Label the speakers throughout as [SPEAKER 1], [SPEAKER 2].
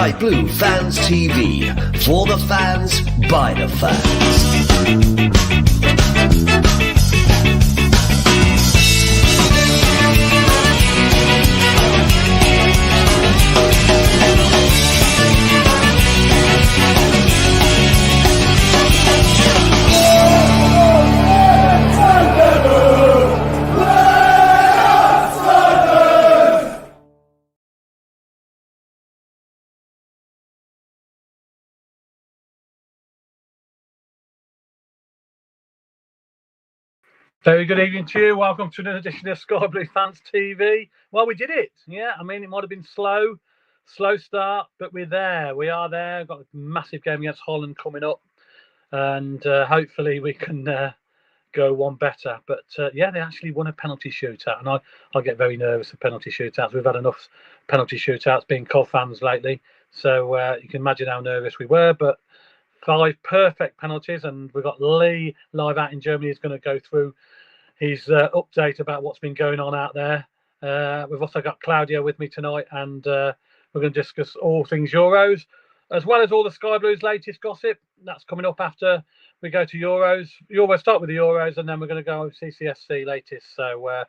[SPEAKER 1] Sky Blue Fans TV. For the fans, by the fans.
[SPEAKER 2] Very good evening to you. Welcome to another edition of Sky Blue Fans TV. Well, we did it. Yeah, I mean, it might have been slow start, but we're there. We are there. We've got a massive game against Holland coming up, and hopefully we can go one better. But yeah, they actually won a penalty shootout, and I get very nervous of penalty shootouts. We've had enough penalty shootouts being Cov fans lately, so you can imagine how nervous we were. But 5 perfect penalties, and we've got Lee live out in Germany. He's going to go through his update about what's been going on out there. We've also got Claudio with me tonight, and we're going to discuss all things Euros, as well as all the Sky Blues latest gossip. That's coming up after we go to Euros. We'll start with the Euros, and then we're going to go CCSC latest. So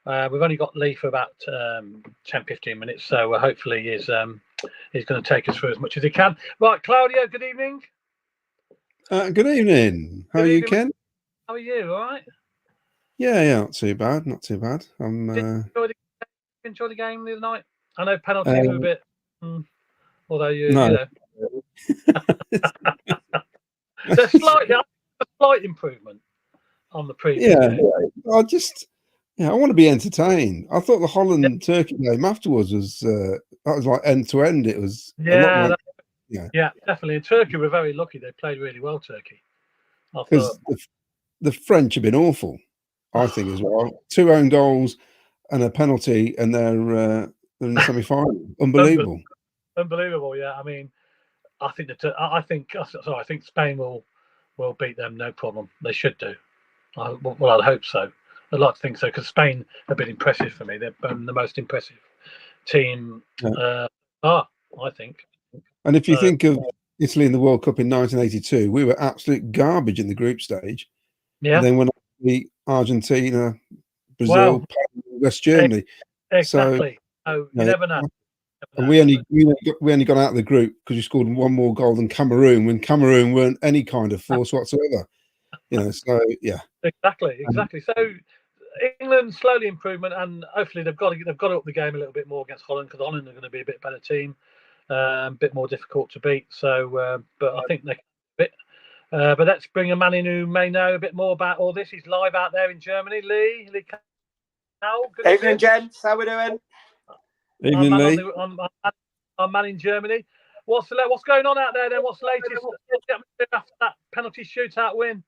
[SPEAKER 2] we've only got Lee for about 10-15 minutes, so hopefully he's going to take us through as much as he can. Right, Claudio, good evening.
[SPEAKER 3] Good evening. How are you, Ken?
[SPEAKER 2] How are you? All right?
[SPEAKER 3] Yeah, not too bad. I'm.
[SPEAKER 2] Enjoy the game the other night. I know penalties were a bit, although
[SPEAKER 3] no.
[SPEAKER 2] you know, so a slight improvement on the previous.
[SPEAKER 3] Yeah, I want to be entertained. I thought the Holland Turkey game afterwards was that was like end to end. It was
[SPEAKER 2] yeah, definitely. And Turkey were very lucky. They played really well, Turkey.
[SPEAKER 3] Because the French have been awful, I think, as well. 2 own goals and a penalty, and they're in the semi-final. Unbelievable.
[SPEAKER 2] Unbelievable, yeah. I mean, I think Spain will beat them, no problem. They should do. I'd hope so. I'd like to think so, because Spain have been impressive for me. They've been the most impressive team. I think.
[SPEAKER 3] And if you think of Italy in the World Cup in 1982, we were absolute garbage in the group stage. Yeah. And then when we Argentina, Brazil, West Germany.
[SPEAKER 2] Exactly. So you never know.
[SPEAKER 3] And we only got out of the group because we scored 1 more goal than Cameroon, when Cameroon weren't any kind of force whatsoever. So yeah.
[SPEAKER 2] Exactly. So England slowly improvement, and hopefully they've got to up the game a little bit more against Holland, because Holland are going to be a bit better team. A bit more difficult to beat, so but I think they can bit. But let's bring a man in who may know a bit more about all this. He's live out there in Germany. Lee Cowell. Good
[SPEAKER 4] evening, gents. How we doing?
[SPEAKER 3] Evening, Lee.
[SPEAKER 2] Our man in Germany. What's going on out there then? What's the latest after that penalty shootout win?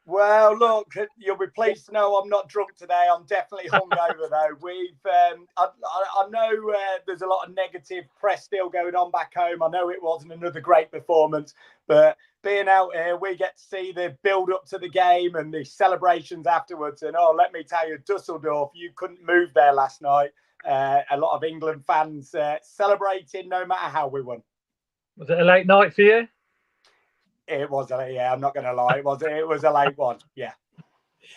[SPEAKER 4] Well, look, you'll be pleased to know I'm not drunk today. I'm definitely hungover though. I know there's a lot of negative press still going on back home. I know it wasn't another great performance, but being out here, we get to see the build up to the game and the celebrations afterwards. And let me tell you, Dusseldorf, you couldn't move there last night. A lot of England fans celebrating no matter how we won.
[SPEAKER 2] Was it a late night for you?
[SPEAKER 4] It was I'm not going to lie. It was a late one. Yeah.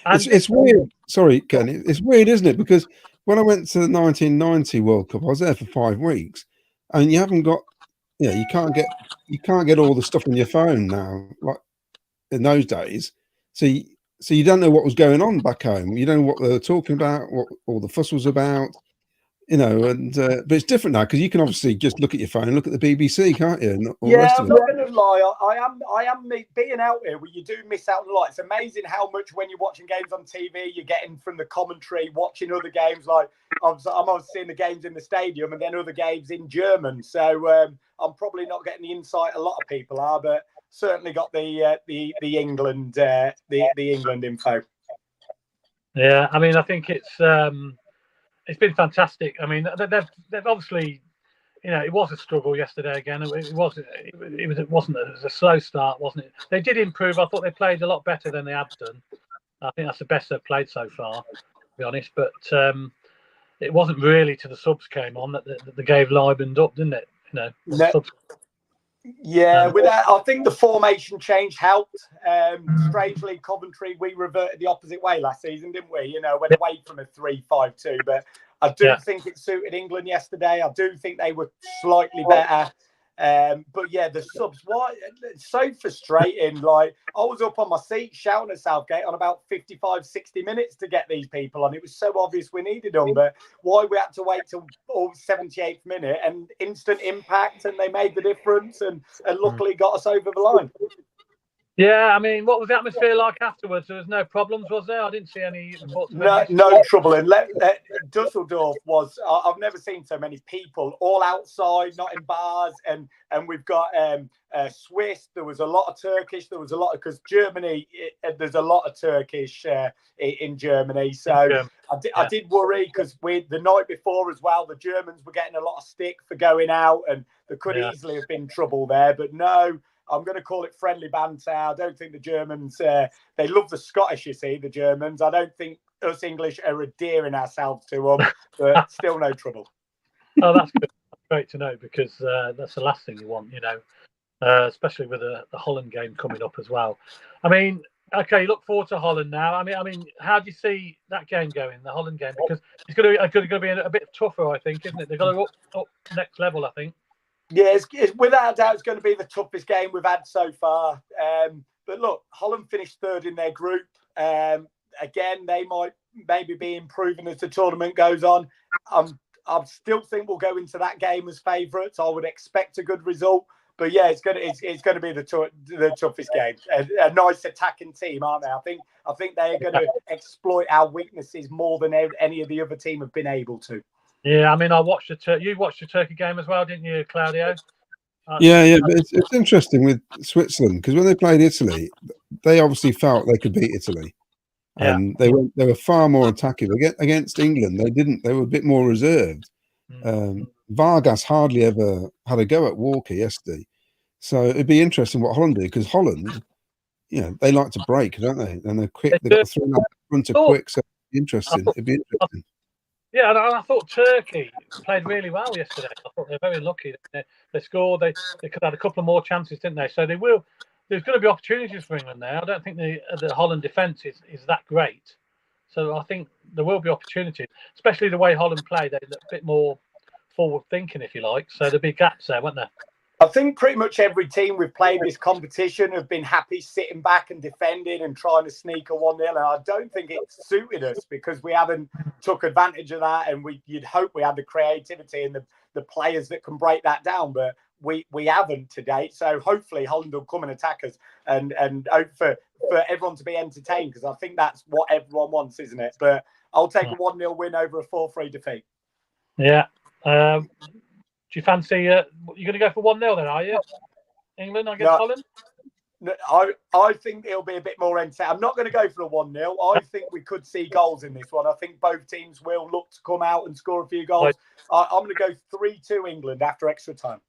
[SPEAKER 3] It's weird. Sorry, Ken. It's weird, isn't it? Because when I went to the 1990 World Cup, I was there for 5 weeks, and you haven't got, you can't get all the stuff on your phone now, like in those days. So you don't know what was going on back home. You don't know what they were talking about, what all the fuss was about. But it's different now, because you can obviously just look at your phone and look at the BBC, can't you? And all the rest of
[SPEAKER 4] I'm not going to lie. I am being out here where you do miss out on a lot. It's amazing how much, when you're watching games on TV, you're getting from the commentary, watching other games. Like I'm obviously seeing the games in the stadium and then other games in German. So I'm probably not getting the insight a lot of people are, but certainly got the England the England info.
[SPEAKER 2] Yeah, I mean, I think it's been fantastic. I mean, they've obviously, it was a struggle yesterday again. It wasn't a slow start, wasn't it? They did improve. I thought they played a lot better than they had done. I think that's the best they've played so far, to be honest. But it wasn't really till the subs came on that the game livened up, didn't it?
[SPEAKER 4] No.
[SPEAKER 2] Subs.
[SPEAKER 4] Yeah, with that, I think the formation change helped. Strangely, Coventry, we reverted the opposite way last season, didn't we? Went away from a 3-5-2, but I do think it suited England yesterday. I do think they were slightly better. But yeah, the subs, it's so frustrating. Like, I was up on my seat shouting at Southgate on about 55, 60 minutes to get these people on. It was so obvious we needed them, but why we had to wait till 78th minute and instant impact, and they made the difference and luckily got us over the line.
[SPEAKER 2] Yeah, I mean, what was the atmosphere like afterwards? There was no problems, was there? I didn't see any reports.
[SPEAKER 4] No trouble. And Dusseldorf was, I've never seen so many people all outside, not in bars. And we've got Swiss. There was a lot of Turkish. There was a lot of, because Germany, there's a lot of Turkish in Germany. So I did worry because the night before as well, the Germans were getting a lot of stick for going out, and there could easily have been trouble there. But no, I'm going to call it friendly banter. I don't think the Germans, they love the Scottish, you see, the Germans. I don't think us English are endearing ourselves to them, but still no trouble.
[SPEAKER 2] Oh, that's good. That's great to know, because that's the last thing you want, especially with the Holland game coming up as well. I mean, okay, you look forward to Holland now. I mean, how do you see that game going, the Holland game? Because it's going to be a bit tougher, I think, isn't it? They've got to go up next level, I think.
[SPEAKER 4] Yeah, it's without a doubt, it's going to be the toughest game we've had so far. But look, Holland finished third in their group. Again, they might maybe be improving as the tournament goes on. I still think we'll go into that game as favourites. I would expect a good result. But yeah, it's going to be the toughest game. A nice attacking team, aren't they? I think they're going to exploit our weaknesses more than any of the other team have been able to.
[SPEAKER 2] Yeah, I mean, you watched the Turkey game as well, didn't you, Claudio?
[SPEAKER 3] Yeah, but it's interesting with Switzerland, because when they played Italy, they obviously felt they could beat Italy, and they were far more attacking. Against England, they didn't. They were a bit more reserved. Vargas hardly ever had a go at Walker yesterday, so it'd be interesting what Holland do, because Holland, they like to break, don't they? And they're quick. They've got the three front of quick, so it'd be interesting.
[SPEAKER 2] Yeah, and I thought Turkey played really well yesterday. I thought they're very lucky. They scored. They could have had a couple of more chances, didn't they? So they will. There's going to be opportunities for England there. I don't think the Holland defence is that great. So I think there will be opportunities, especially the way Holland play. They're a bit more forward thinking, if you like. So there'll be gaps there, won't there?
[SPEAKER 4] I think pretty much every team we've played this competition have been happy sitting back and defending and trying to sneak a 1-0. And I don't think it suited us, because we haven't took advantage of that. And you'd hope we had the creativity and the players that can break that down. But we haven't to date. So hopefully Holland will come and attack us and hope for everyone to be entertained, because I think that's what everyone wants, isn't it? But I'll take a 1-0 win over a 4-3 defeat.
[SPEAKER 2] Yeah. Do you fancy you're going to go for 1-0 then, are you? England against Holland?
[SPEAKER 4] No, I think it'll be a bit more entertaining. I'm not going to go for a 1-0. I think we could see goals in this one. I think both teams will look to come out and score a few goals. I'm going to go 3-2 England after extra time.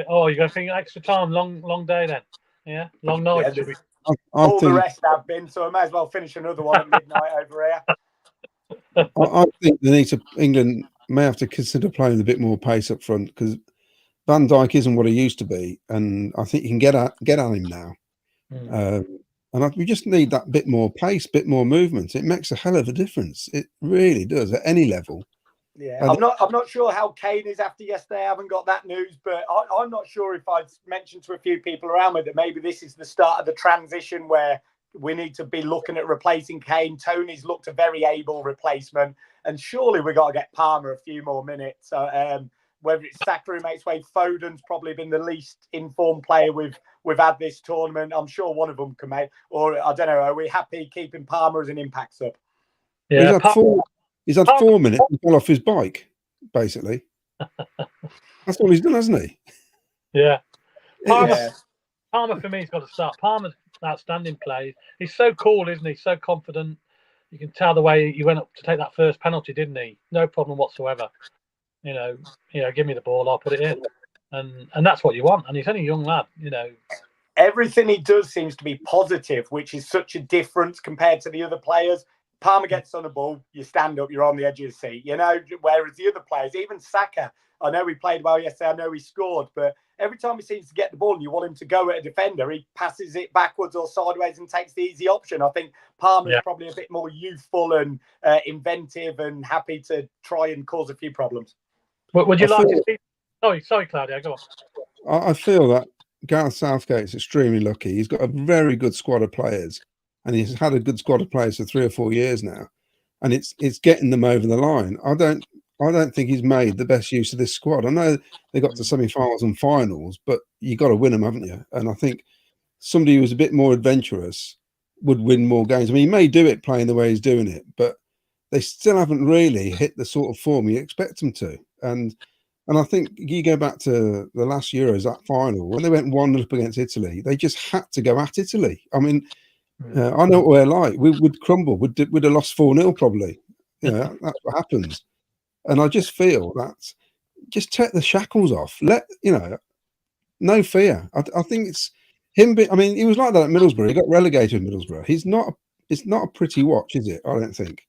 [SPEAKER 2] Oh, you're going to think extra time, long day then? Yeah, long night.
[SPEAKER 4] Yeah, all the rest have been, so I may as well finish another one at midnight over here.
[SPEAKER 3] I think England may have to consider playing a bit more pace up front, because Van Dijk isn't what he used to be, and I think you can get at him now. We just need that bit more pace, bit more movement. It makes a hell of a difference. It really does at any level.
[SPEAKER 4] Yeah, I'm not sure how Kane is after yesterday. I haven't got that news, but I'm not sure if I'd mentioned to a few people around me that maybe this is the start of the transition where we need to be looking at replacing Kane. Tony's looked a very able replacement, and surely we got to get Palmer a few more minutes. Whether it's Saka who makes way, Foden's probably been the least informed player we've had this tournament. I'm sure one of them can make, or I don't know. Are we happy keeping Palmer as an impact sub?
[SPEAKER 3] Yeah, he's had 4 minutes and fell off his bike, basically. That's all he's done, hasn't he?
[SPEAKER 2] Yeah. Palmer for me has got to start. Palmer's outstanding play. He's so cool, isn't he? So confident. You can tell the way he went up to take that first penalty, didn't he? No problem whatsoever. Give me the ball, I'll put it in. And that's what you want. And he's only a young lad,
[SPEAKER 4] Everything he does seems to be positive, which is such a difference compared to the other players. Palmer gets on the ball, you stand up, you're on the edge of the seat, you know, whereas the other players, even Saka, I know he played well yesterday, I know he scored, but every time he seems to get the ball and you want him to go at a defender, he passes it backwards or sideways and takes the easy option. I think Palmer's probably a bit more youthful and inventive and happy to try and cause a few problems.
[SPEAKER 2] Would you like to see... Sorry, Claudia, go on.
[SPEAKER 3] I feel that Gareth Southgate's extremely lucky. He's got a very good squad of players, and he's had a good squad of players for 3 or 4 years now, and it's getting them over the line. I don't think he's made the best use of this squad. I know they got to semi-finals and finals, but you got to win them, haven't you? And I think somebody who's a bit more adventurous would win more games. I mean, he may do it playing the way he's doing it, but they still haven't really hit the sort of form you expect them to. And I think you go back to the last Euros, that final, when they went 1-0 up against Italy, they just had to go at Italy. I mean, I know what we're like. We would crumble. We'd have lost 4-0 probably. You know, that's what happens. And I just feel that just take the shackles off. No fear. I think it's him. I mean, he was like that at Middlesbrough. He got relegated at Middlesbrough. It's not a pretty watch, is it? I don't think.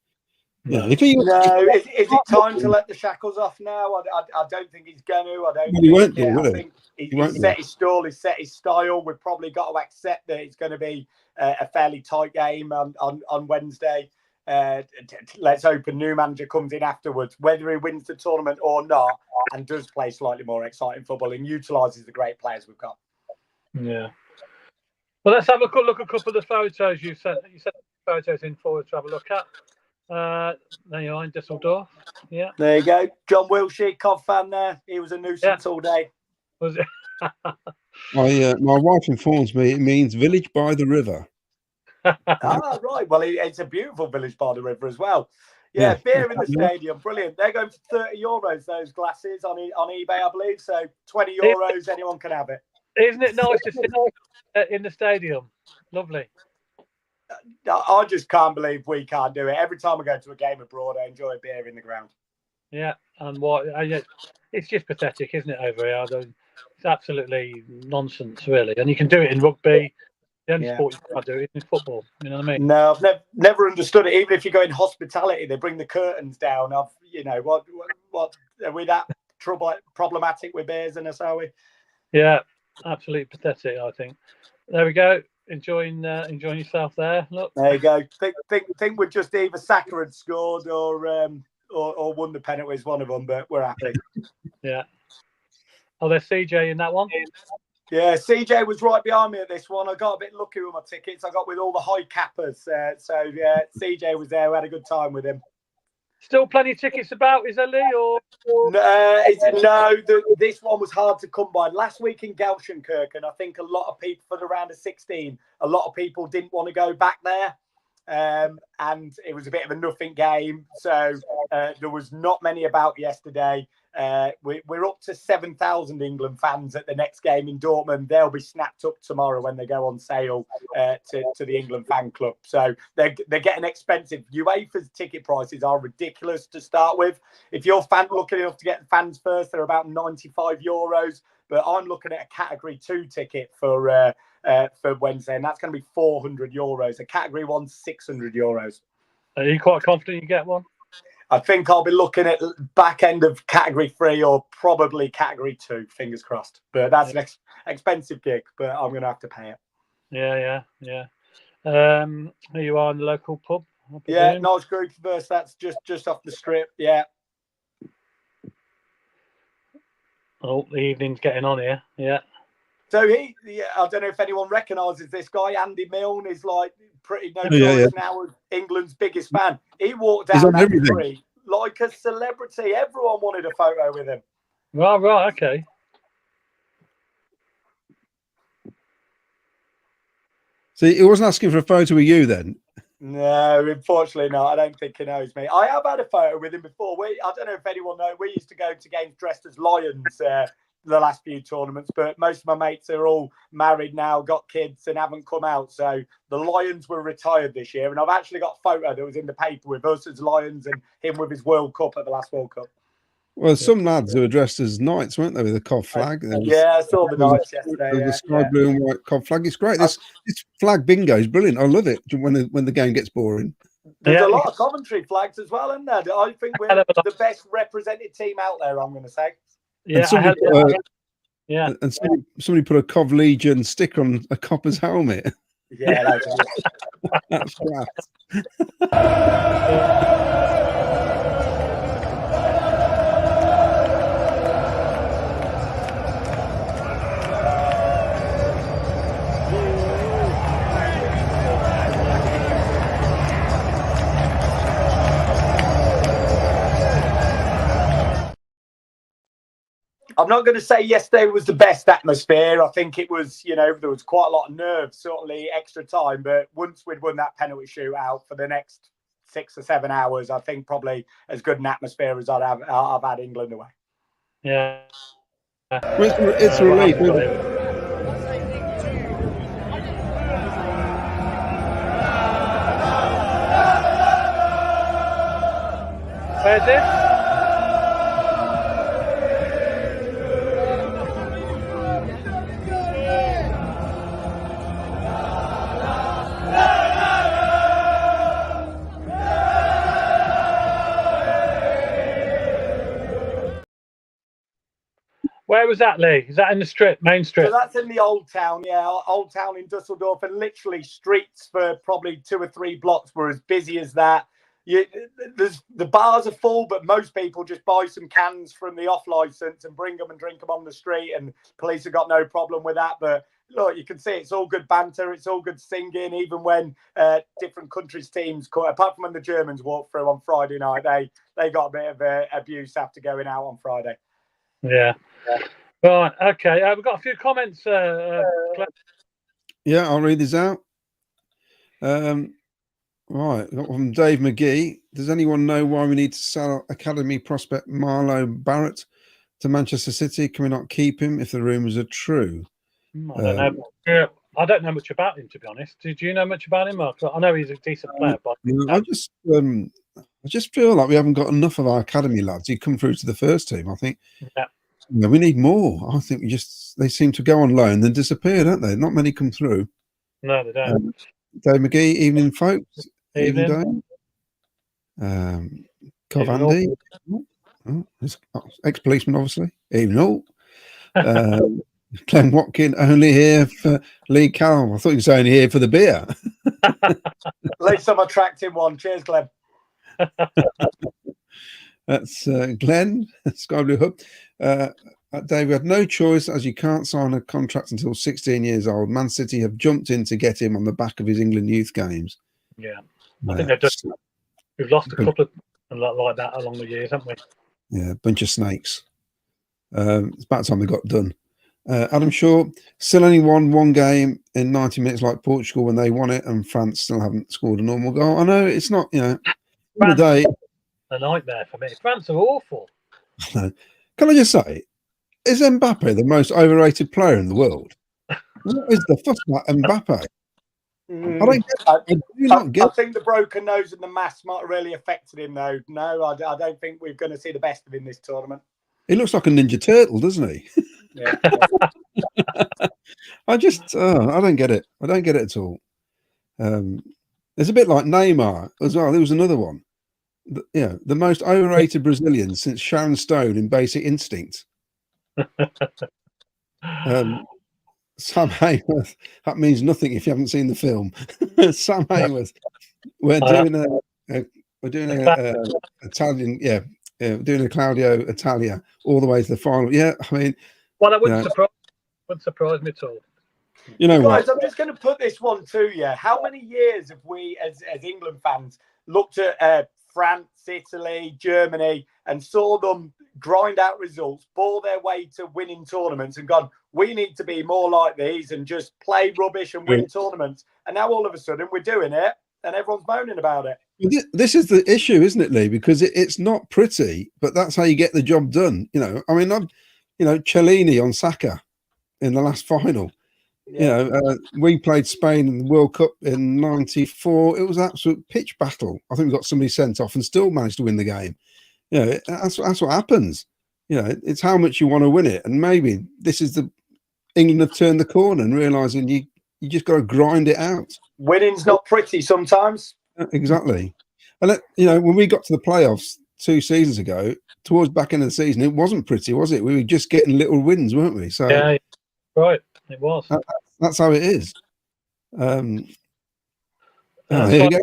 [SPEAKER 4] No. Is it time to let the shackles off now? I don't think he's going to.
[SPEAKER 3] He won't do,
[SPEAKER 4] I think he's set his stall, he's set his style. We've probably got to accept that it's going to be a fairly tight game on Wednesday. Let's hope a new manager comes in afterwards, whether he wins the tournament or not, and does play slightly more exciting football and utilises the great players we've got.
[SPEAKER 2] Yeah. Well, let's have a look at a couple of the photos you sent. You sent photos in for us to have a look at. There you are in Dusseldorf. Yeah.
[SPEAKER 4] There you go. John Wilshere, Cov fan there. He was a nuisance all day.
[SPEAKER 2] Was it?
[SPEAKER 3] My wife informs me it means village by the river.
[SPEAKER 4] Right. Well, it's a beautiful village by the river as well. Yeah, beer in the stadium. Brilliant. They're going for €30, those glasses on eBay, I believe. So €20, anyone can have it.
[SPEAKER 2] Isn't it nice to sit in the stadium? Lovely.
[SPEAKER 4] I just can't believe we can't do it. Every time I go to a game abroad, I enjoy a beer in the ground.
[SPEAKER 2] Yeah, and it's just pathetic, isn't it, over here? It's absolutely nonsense, really. And you can do it in rugby. The only sport you can't do it is football. You know what I mean?
[SPEAKER 4] No, I've never understood it. Even if you go in hospitality, they bring the curtains down. What are we that problematic with beers in us, are we?
[SPEAKER 2] Yeah, absolutely pathetic, I think. There we go. Enjoying yourself there. Look.
[SPEAKER 4] There you go. Think we're just either Saka had scored or won the penalties, one of them, but we're happy.
[SPEAKER 2] Yeah. Oh, there's CJ in that one.
[SPEAKER 4] Yeah, CJ was right behind me at this one. I got a bit lucky with my tickets. I got with all the high cappers. So yeah, CJ was there. We had a good time with him.
[SPEAKER 2] Still plenty of tickets about, is there, Lee? Or...
[SPEAKER 4] No, this one was hard to come by. Last week in Gelsenkirchen, I think a lot of people for the round of 16, a lot of people didn't want to go back there. And it was a bit of a nothing game. So there was not many about yesterday. We're up to 7,000 England fans at the next game in Dortmund. They'll be snapped up tomorrow when they go on sale to the England fan club. So they're getting expensive. UEFA's ticket prices are ridiculous to start with. If you're lucky enough to get fans first, they're about €95. But I'm looking at a Category 2 ticket for Wednesday, and that's going to be €400. A Category 1's €600.
[SPEAKER 2] Are you quite confident you get one?
[SPEAKER 4] I think I'll be looking at back end of Category 3 or probably Category 2, fingers crossed. But that's an expensive gig, but I'm going to have to pay it.
[SPEAKER 2] Yeah. Here you are in the local pub.
[SPEAKER 4] Yeah, nice group of us. That's just off the strip, yeah.
[SPEAKER 2] Oh, the evening's getting on here, yeah.
[SPEAKER 4] So I don't know if anyone recognises this guy. Andy Milne is like pretty notorious now as England's biggest fan. He walked down that street like a celebrity. Everyone wanted a photo with him.
[SPEAKER 2] Right, okay.
[SPEAKER 3] So he wasn't asking for a photo with you then?
[SPEAKER 4] No, unfortunately not. I don't think he knows me. I have had a photo with him before. I don't know if anyone knows. We used to go to games dressed as lions the last few tournaments, but most of my mates are all married now, got kids, and haven't come out. So the Lions were retired this year, and I've actually got a photo that was in the paper with us as Lions and him with his World Cup at the last World Cup.
[SPEAKER 3] Well, some lads who were dressed as knights, weren't they, with a Cov flag?
[SPEAKER 4] I saw the knights yesterday.
[SPEAKER 3] The sky blue and white Cov flag. It's great. This flag bingo is brilliant. I love it when the game gets boring.
[SPEAKER 4] There's a lot of Coventry flags as well, isn't there? I think we're the best represented team out there, I'm going to say.
[SPEAKER 2] Yeah,
[SPEAKER 3] and somebody put a Cov Legion sticker on a Copper's helmet.
[SPEAKER 4] Yeah,
[SPEAKER 3] that's class.
[SPEAKER 4] I'm not going to say yesterday was the best atmosphere. I think it was, there was quite a lot of nerves, certainly extra time. But once we'd won that penalty shootout for the next 6 or 7 hours, I think probably as good an atmosphere as I've had England away.
[SPEAKER 2] Yeah.
[SPEAKER 3] It's a relief.
[SPEAKER 2] Where's it? Where was that, Lee? Is that in the strip, main strip?
[SPEAKER 4] So that's in the Old Town, Old Town in Dusseldorf, and literally streets for probably 2 or 3 blocks were as busy as that. The bars are full, but most people just buy some cans from the off license and bring them and drink them on the street, and police have got no problem with that. But look, you can see it's all good banter, it's all good singing, even when different countries' teams, apart from when the Germans walked through on Friday night, they got a bit of abuse after going out on Friday.
[SPEAKER 2] Yeah. Right. Okay. We've got a few comments.
[SPEAKER 3] Yeah, I'll read this out. Right, got from Dave McGee. Does anyone know why we need to sell academy prospect Marlo Barrett to Manchester City? Can we not keep him if the rumours are true?
[SPEAKER 2] I don't know. Yeah, I don't know much about him, to be honest. Did you know much about him, Mark? I know he's a decent player, but
[SPEAKER 3] I just feel like we haven't got enough of our academy lads who come through to the first team. I think we need more. I think they seem to go on loan then disappear, don't they? Not many come through.
[SPEAKER 2] No, they don't.
[SPEAKER 3] Dave McGee, evening, folks.
[SPEAKER 2] Evening.
[SPEAKER 3] Cov Andy. Ex-policeman, obviously. Evening all. Glenn Watkin, only here for Lee Callum. I thought you were saying here for the beer.
[SPEAKER 4] At least I'm attracting one. Cheers, Glenn.
[SPEAKER 3] That's Glenn, Sky Blue Hub. Dave, we had no choice as you can't sign a contract until 16 years old. Man City have jumped in to get him on the back of his England youth games.
[SPEAKER 2] Yeah, I think we've lost a couple of like that along the years, haven't we?
[SPEAKER 3] Yeah, a bunch of snakes. It's about time they got done. Adam Shaw still only won one game in 90 minutes like Portugal when they won it, and France still haven't scored a normal goal. I know it's not,
[SPEAKER 2] France, a nightmare for me. France are awful.
[SPEAKER 3] Can I just say, is Mbappe the most overrated player in the world? What is the fuss about Mbappe?
[SPEAKER 4] I think the broken nose and the mask might have really affected him, though. No, I don't think we're going to see the best of him this tournament.
[SPEAKER 3] He looks like a Ninja Turtle, doesn't he?
[SPEAKER 4] Yeah.
[SPEAKER 3] I don't get it. I don't get it at all. It's a bit like Neymar as well. There was another one. The most overrated Brazilian since Sharon Stone in Basic Instinct. Sam Hayworth. That means nothing if you haven't seen the film. Sam Hayworth. We're doing a Italian. We're doing a Claudio Italia all the way to the final. Yeah, I mean,
[SPEAKER 2] well, that wouldn't surprise me at all.
[SPEAKER 3] You know,
[SPEAKER 4] guys, I'm just going to put this one to you. How many years have we, as England fans, looked at France, Italy, Germany, and saw them grind out results, ball their way to winning tournaments, and gone, we need to be more like these and just play rubbish and win tournaments. And now all of a sudden we're doing it, and everyone's moaning about it.
[SPEAKER 3] This is the issue, isn't it, Lee? Because it's not pretty, but that's how you get the job done. I mean, Cellini on Saka in the last final. Yeah. We played Spain in the World Cup in '94. It was an absolute pitch battle. I think we got somebody sent off and still managed to win the game. That's what happens. It's how much you want to win it. And maybe this is England have turned the corner and realising you just got to grind it out.
[SPEAKER 4] Winning's not pretty sometimes.
[SPEAKER 3] Exactly. And when we got to the playoffs 2 seasons ago, towards back end of the season, it wasn't pretty, was it? We were just getting little wins, weren't we? So
[SPEAKER 2] Yeah, right. It was.
[SPEAKER 3] That's how it is. Here
[SPEAKER 2] So-
[SPEAKER 3] you go.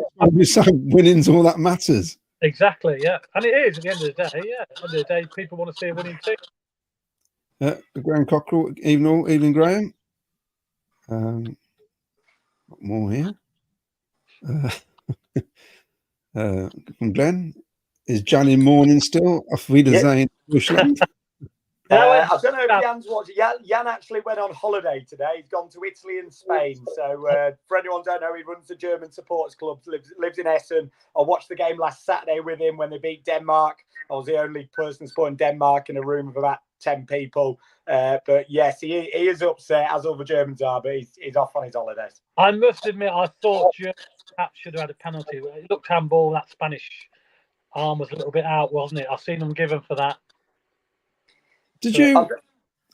[SPEAKER 3] Winning's all that matters.
[SPEAKER 2] Exactly, yeah. And it is at the end of the day, yeah. At the end of the day, people want to see a winning team.
[SPEAKER 3] Graham Cockrell, evening, Graham. What more here? From Glenn. Is Jan in mourning still? Auf Wiedersehen, Bushland.
[SPEAKER 4] I don't know if Jan's watching. Jan actually went on holiday today. He's gone to Italy and Spain. So for anyone who don't know, he runs the German supporters club, lives in Essen. I watched the game last Saturday with him when they beat Denmark. I was the only person supporting Denmark in a room of about 10 people. But yes, he is upset, as all the Germans are, but he's off on his holidays.
[SPEAKER 2] I must admit, I thought Germany should have had a penalty. It looked handball. That Spanish arm was a little bit out, wasn't it? I've seen them given for that.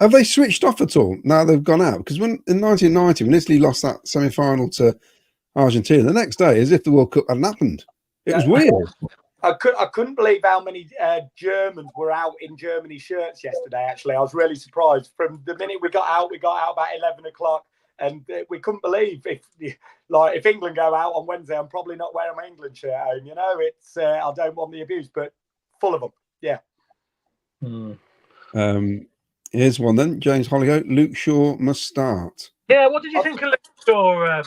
[SPEAKER 3] Have they switched off at all now they've gone out? Because in 1990, when Italy lost that semi-final to Argentina, the next day, as if the World Cup hadn't happened. It was weird.
[SPEAKER 4] I couldn't believe how many Germans were out in Germany shirts yesterday. Actually, I was really surprised. From the minute we got out about 11 o'clock, and we couldn't believe if England go out on Wednesday, I'm probably not wearing my England shirt at home. It's I don't want the abuse, but full of them. Yeah.
[SPEAKER 3] Here's one then. James Hollygoat. Luke Shaw must start.
[SPEAKER 2] Yeah, what did you think of Luke Shaw,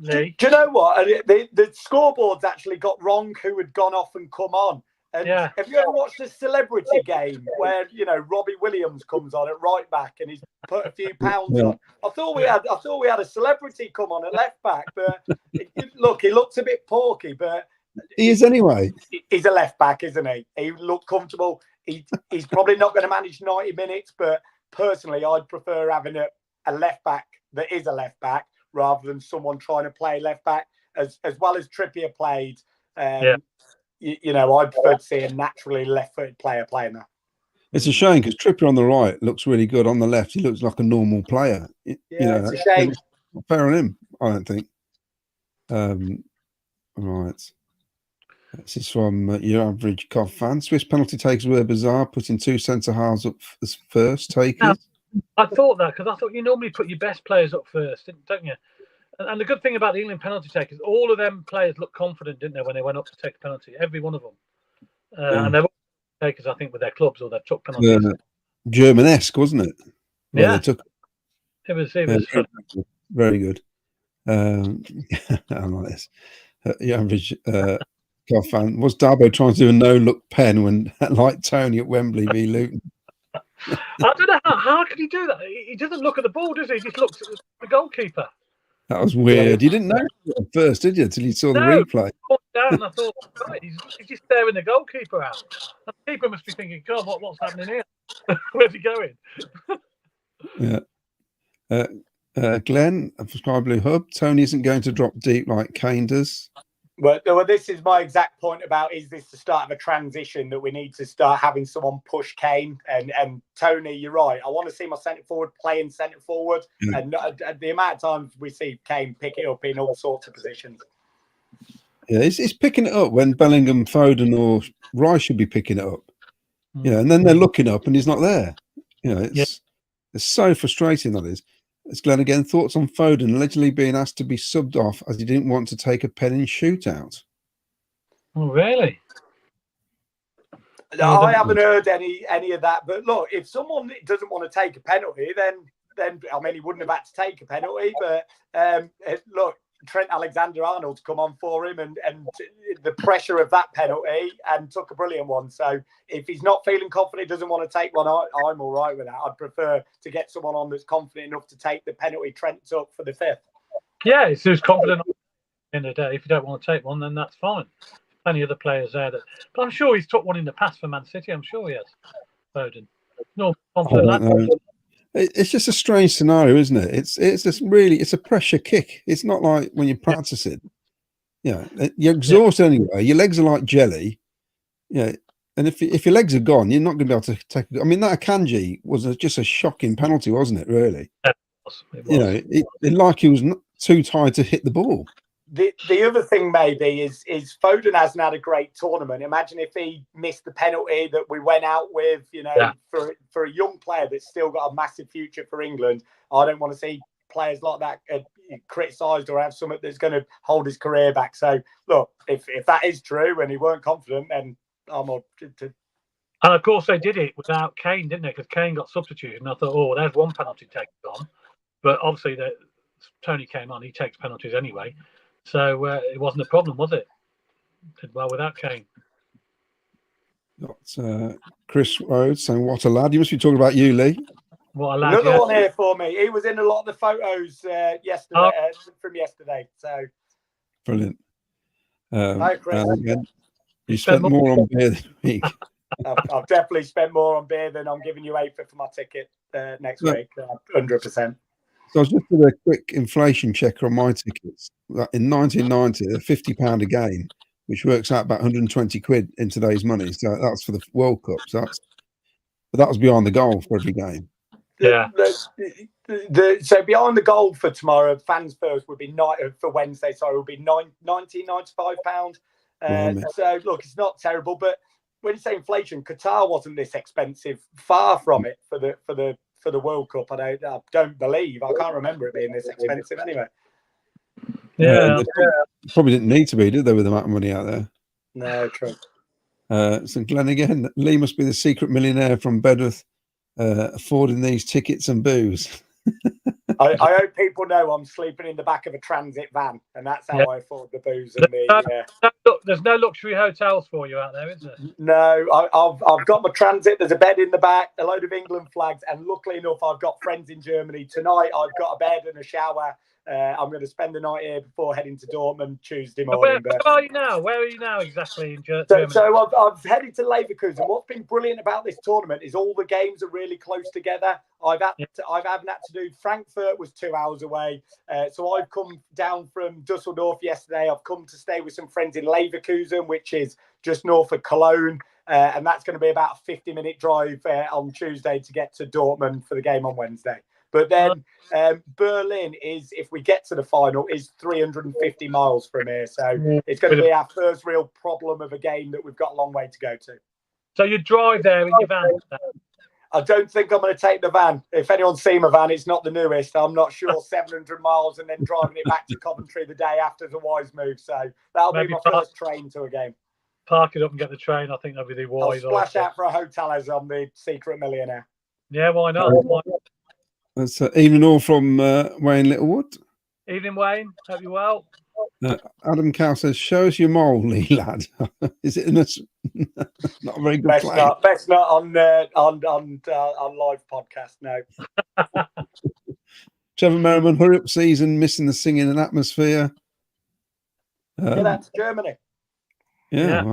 [SPEAKER 2] Lee?
[SPEAKER 4] Do you know what? The scoreboards actually got wrong who had gone off and come on. And have you ever watched a celebrity game where Robbie Williams comes on at right back and he's put a few pounds on? I thought we had a celebrity come on at left back, but look, he looks a bit porky, but
[SPEAKER 3] he is anyway.
[SPEAKER 4] He's a left back, isn't he? He looked comfortable. He's probably not going to manage 90 minutes, but personally, I'd prefer having a left back that is a left back rather than someone trying to play left back as well as Trippier played. I'd prefer to see a naturally left-footed player playing that.
[SPEAKER 3] It's a shame because Trippier on the right looks really good. On the left, he looks like a normal player.
[SPEAKER 4] It's a shame.
[SPEAKER 3] Fair on him, I don't think. Right. This is from your average Cov fan. Swiss penalty takers were bizarre, putting 2 centre halves up as first takers.
[SPEAKER 2] I thought that because I thought you normally put your best players up first, don't you? And the good thing about the England penalty takers, all of them players looked confident, didn't they, when they went up to take a penalty? Every one of them. And they're all takers, I think, with their clubs or their took penalties.
[SPEAKER 3] German-esque, wasn't it?
[SPEAKER 2] Yeah.
[SPEAKER 3] It was very good. I like this. Your average Cov fan. Was Darbo trying to do a no-look pen when, like Tony at Wembley v Luton?
[SPEAKER 2] I don't know how can he do that. He doesn't look at the ball, does he? He just looks at the goalkeeper.
[SPEAKER 3] That was weird. You didn't know at first, did you? Until you saw the replay.
[SPEAKER 2] Down, I thought, right, he's just staring the goalkeeper out. The keeper must be thinking, God, what's happening here? Where's he going?
[SPEAKER 3] Glenn, a Sky Blue Hub. Tony isn't going to drop deep like Kane does.
[SPEAKER 4] Well, this is my exact point about, is this the start of a transition that we need to start having someone push Kane? And Tony, you're right. I want to see my centre forward playing centre forward. Yeah. And the amount of times we see Kane pick it up in all sorts of positions.
[SPEAKER 3] Yeah, he's picking it up when Bellingham, Foden or Rice should be picking it up. And then they're looking up and he's not there. It's so frustrating, that is. It's Glenn again. Thoughts on Foden allegedly being asked to be subbed off as he didn't want to take a pen in shootout?
[SPEAKER 2] Oh, really?
[SPEAKER 4] I haven't heard any of that. But look, if someone doesn't want to take a penalty, then I mean, he wouldn't have had to take a penalty. But look, Trent Alexander-Arnold's come on for him and the pressure of that penalty and took a brilliant one. So if he's not feeling confident, doesn't want to take one, I'm all right with that. I'd prefer to get someone on that's confident enough to take the penalty Trent took for the 5th.
[SPEAKER 2] Yeah, it's who's confident at the end of the day. If you don't want to take one, then that's fine. Plenty of other players there. But I'm sure he's took one in the past for Man City. I'm sure he has. Foden. No confident.
[SPEAKER 3] It's just a strange scenario, isn't it? It's just really, it's a pressure kick. It's not like when you practice it. You're exhausted anyway. Your legs are like jelly. And if your legs are gone, you're not going to be able to take. I mean, that Akanji was just a shocking penalty, wasn't it? Really.
[SPEAKER 2] It was.
[SPEAKER 3] It like he was too tired to hit the ball.
[SPEAKER 4] The other thing maybe is Foden hasn't had a great tournament. Imagine if he missed the penalty that we went out with, for a young player that's still got a massive future for England. I don't want to see players like that criticised or have something that's going to hold his career back. So, look, if that is true and he weren't confident, then I'm on to.
[SPEAKER 2] And of course, they did it without Kane, didn't they? Because Kane got substituted, and I thought, oh, there's one penalty taken on. But obviously, Tony came on; he takes penalties anyway, so it wasn't a problem, was it? Did well without Kane.
[SPEAKER 3] Got Chris Rhodes saying, "What a lad!" You must be talking about you, Lee.
[SPEAKER 2] What a lad!
[SPEAKER 4] Another one here for me. He was in a lot of the photos yesterday from yesterday. So
[SPEAKER 3] brilliant.
[SPEAKER 4] Hi, Chris.
[SPEAKER 3] Again, you spent more on beer than me.
[SPEAKER 4] I've definitely spent more on beer than I'm giving you for my ticket next week. 100%.
[SPEAKER 3] So I was just doing a quick inflation checker on my tickets. In 1990, they're £50 a game, which works out about 120 quid in today's money. So that's for the World Cup. So that was behind the goal for every game.
[SPEAKER 2] Yeah.
[SPEAKER 4] So behind the goal for tomorrow, fans first would be for Wednesday. Sorry, would be £95. So look, it's not terrible, but when you say inflation, Qatar wasn't this expensive. Far from it for the World Cup. I don't believe. I can't remember it being this expensive anyway.
[SPEAKER 2] Yeah,
[SPEAKER 3] probably didn't need to be, did they, with the amount of money out there?
[SPEAKER 4] No, true.
[SPEAKER 3] So Glenn again, Lee must be the secret millionaire from Bedworth, affording these tickets and booze.
[SPEAKER 4] I hope people know I'm sleeping in the back of a transit van, and that's how I afford the booze and the.
[SPEAKER 2] There's no luxury hotels for you out there, is there?
[SPEAKER 4] No, I've got my transit. There's a bed in the back, a load of England flags, and luckily enough, I've got friends in Germany tonight. I've got a bed and a shower. I'm going to spend the night here before heading to Dortmund Tuesday morning.
[SPEAKER 2] Where are you now? Where are you now exactly in Germany?
[SPEAKER 4] So I've headed to Leverkusen. What's been brilliant about this tournament is all the games are really close together. I haven't had to do. Frankfurt was 2 hours away, so I've come down from Dusseldorf yesterday. I've come to stay with some friends in Leverkusen, which is just north of Cologne, and that's going to be about a 50-minute drive on Tuesday to get to Dortmund for the game on Wednesday. But then Berlin is, if we get to the final, is 350 miles from here. So it's going to be our first real problem of a game that we've got a long way to go to.
[SPEAKER 2] So you drive there in your van?
[SPEAKER 4] I don't think I'm going to take the van. If anyone's seen my van, it's not the newest. I'm not sure 700 miles and then driving it back to Coventry the day after is a wise move. So that'll be my first train to a game.
[SPEAKER 2] Park it up and get the train. I think that'd be the wise.
[SPEAKER 4] I'll splash out for a hotel as I'm the secret millionaire.
[SPEAKER 2] Yeah, why not?
[SPEAKER 3] That's evening all from Wayne Littlewood.
[SPEAKER 2] Evening, Wayne. Hope you're well.
[SPEAKER 3] Adam Cow says, "Show us your mole, Lee lad." Is it not a very good play?
[SPEAKER 4] Best not on live podcast. No.
[SPEAKER 3] Trevor Merriman, hurry up season, missing the singing and atmosphere.
[SPEAKER 4] That's Germany.
[SPEAKER 3] Yeah.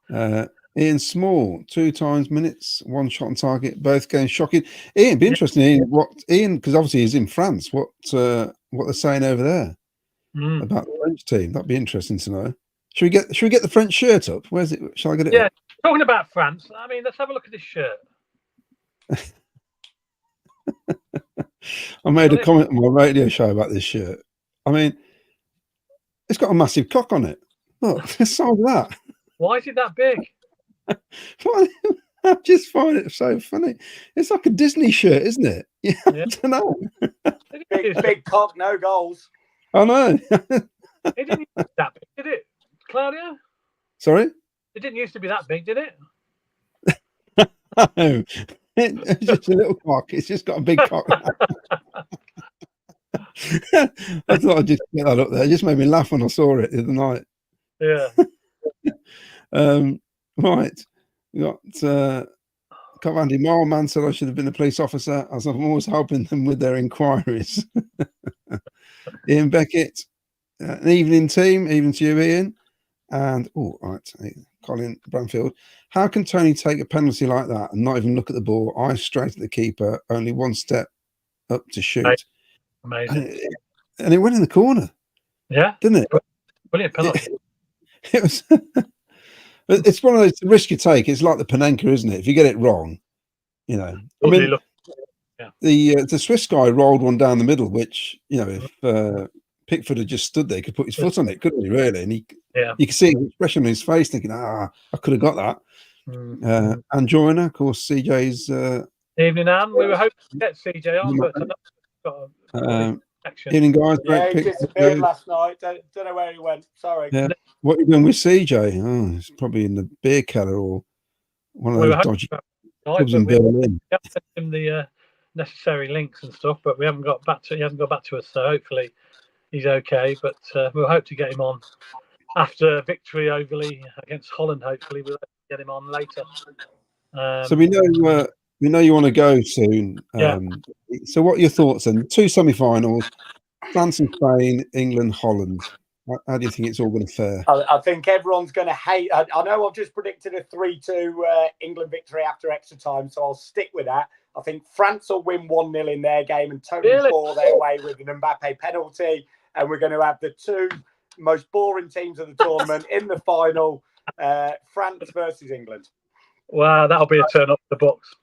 [SPEAKER 3] Wow. Ian Small, 2 times minutes, 1 shot on target, both games shocking. Ian, be interesting. Ian, because obviously he's in France. What they're saying over there about the French team? That'd be interesting to know. Should we get the French shirt up? Where's it? Shall I get it?
[SPEAKER 2] Yeah,
[SPEAKER 3] up?
[SPEAKER 2] Talking about France. I mean, let's have a look at this shirt.
[SPEAKER 3] I made a comment on my radio show about this shirt. I mean, it's got a massive cock on it. Look, the size of that.
[SPEAKER 2] Why is it that big?
[SPEAKER 3] I just find it so funny. It's like a Disney shirt, isn't it? Yeah. I don't know.
[SPEAKER 4] Big cock, no goals.
[SPEAKER 3] I know.
[SPEAKER 2] It didn't used to be that big, did it, Claudia?
[SPEAKER 3] Sorry?
[SPEAKER 2] It didn't used to be that big, did it?
[SPEAKER 3] No. It's just a little cock. It's just got a big cock. I thought I'd just get that up there. It just made me laugh when I saw it the other night.
[SPEAKER 2] Yeah.
[SPEAKER 3] Right. We got Andy Mileman said I should have been a police officer, as I'm always helping them with their inquiries. Ian Beckett, an evening team, even to you, Ian. And Colin Bramfield. How can Tony take a penalty like that and not even look at the ball, eyes straight at the keeper, only 1 step up to shoot?
[SPEAKER 2] Amazing.
[SPEAKER 3] And it went in the corner.
[SPEAKER 2] Yeah.
[SPEAKER 3] Didn't it?
[SPEAKER 2] Brilliant penalty.
[SPEAKER 3] It was. It's one of those risks you take. It's like the Panenka, isn't it? If you get it wrong, I mean, the Swiss guy rolled one down the middle, which if Pickford had just stood there, he could put his foot on it, couldn't he? Really, and you could see his expression on his face, thinking, I could have got that. And Joyner, of course, CJ's.
[SPEAKER 2] Evening, Anne. We were hoping to get CJ on, but got a
[SPEAKER 3] evening, guys.
[SPEAKER 4] Yeah, he disappeared last night. Don't know where he went. Sorry.
[SPEAKER 3] Yeah. What are you doing with CJ? Oh, he's probably in the beer cellar or one of those dodgy clubs in Berlin.
[SPEAKER 2] We have sent him the necessary links and stuff, but we haven't got back to. He hasn't got back to us, so hopefully he's okay. But we'll hope to get him on after victory overly against Holland. Hopefully, we'll get him on later.
[SPEAKER 3] So we know you want to go soon. So what are your thoughts then? 2 semi-finals, France and Spain, England, Holland. How do you think it's all going to fare?
[SPEAKER 4] I think everyone's going to hate. I know I've just predicted a 3-2 England victory after extra time, so I'll stick with that. I think France will win 1-0 in their game and totally bore their way with an Mbappe penalty. And we're going to have the 2 most boring teams of the tournament in the final, France versus England.
[SPEAKER 2] Wow, that'll be a turn up the books.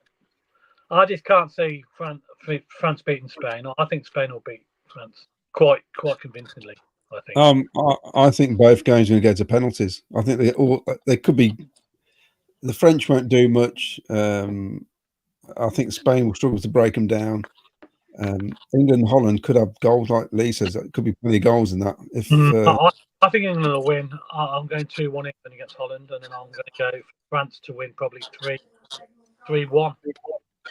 [SPEAKER 2] I just can't see France beating Spain. I think Spain will beat France quite convincingly.
[SPEAKER 3] I think both games are going to go to penalties. I think they could be. The French won't do much. I think Spain will struggle to break them down. England and Holland could have goals like Lee says. It could be plenty of goals in that.
[SPEAKER 2] I think England will win. I'm going 2-1 England against Holland, and then I'm going to go for France to win probably 3-1.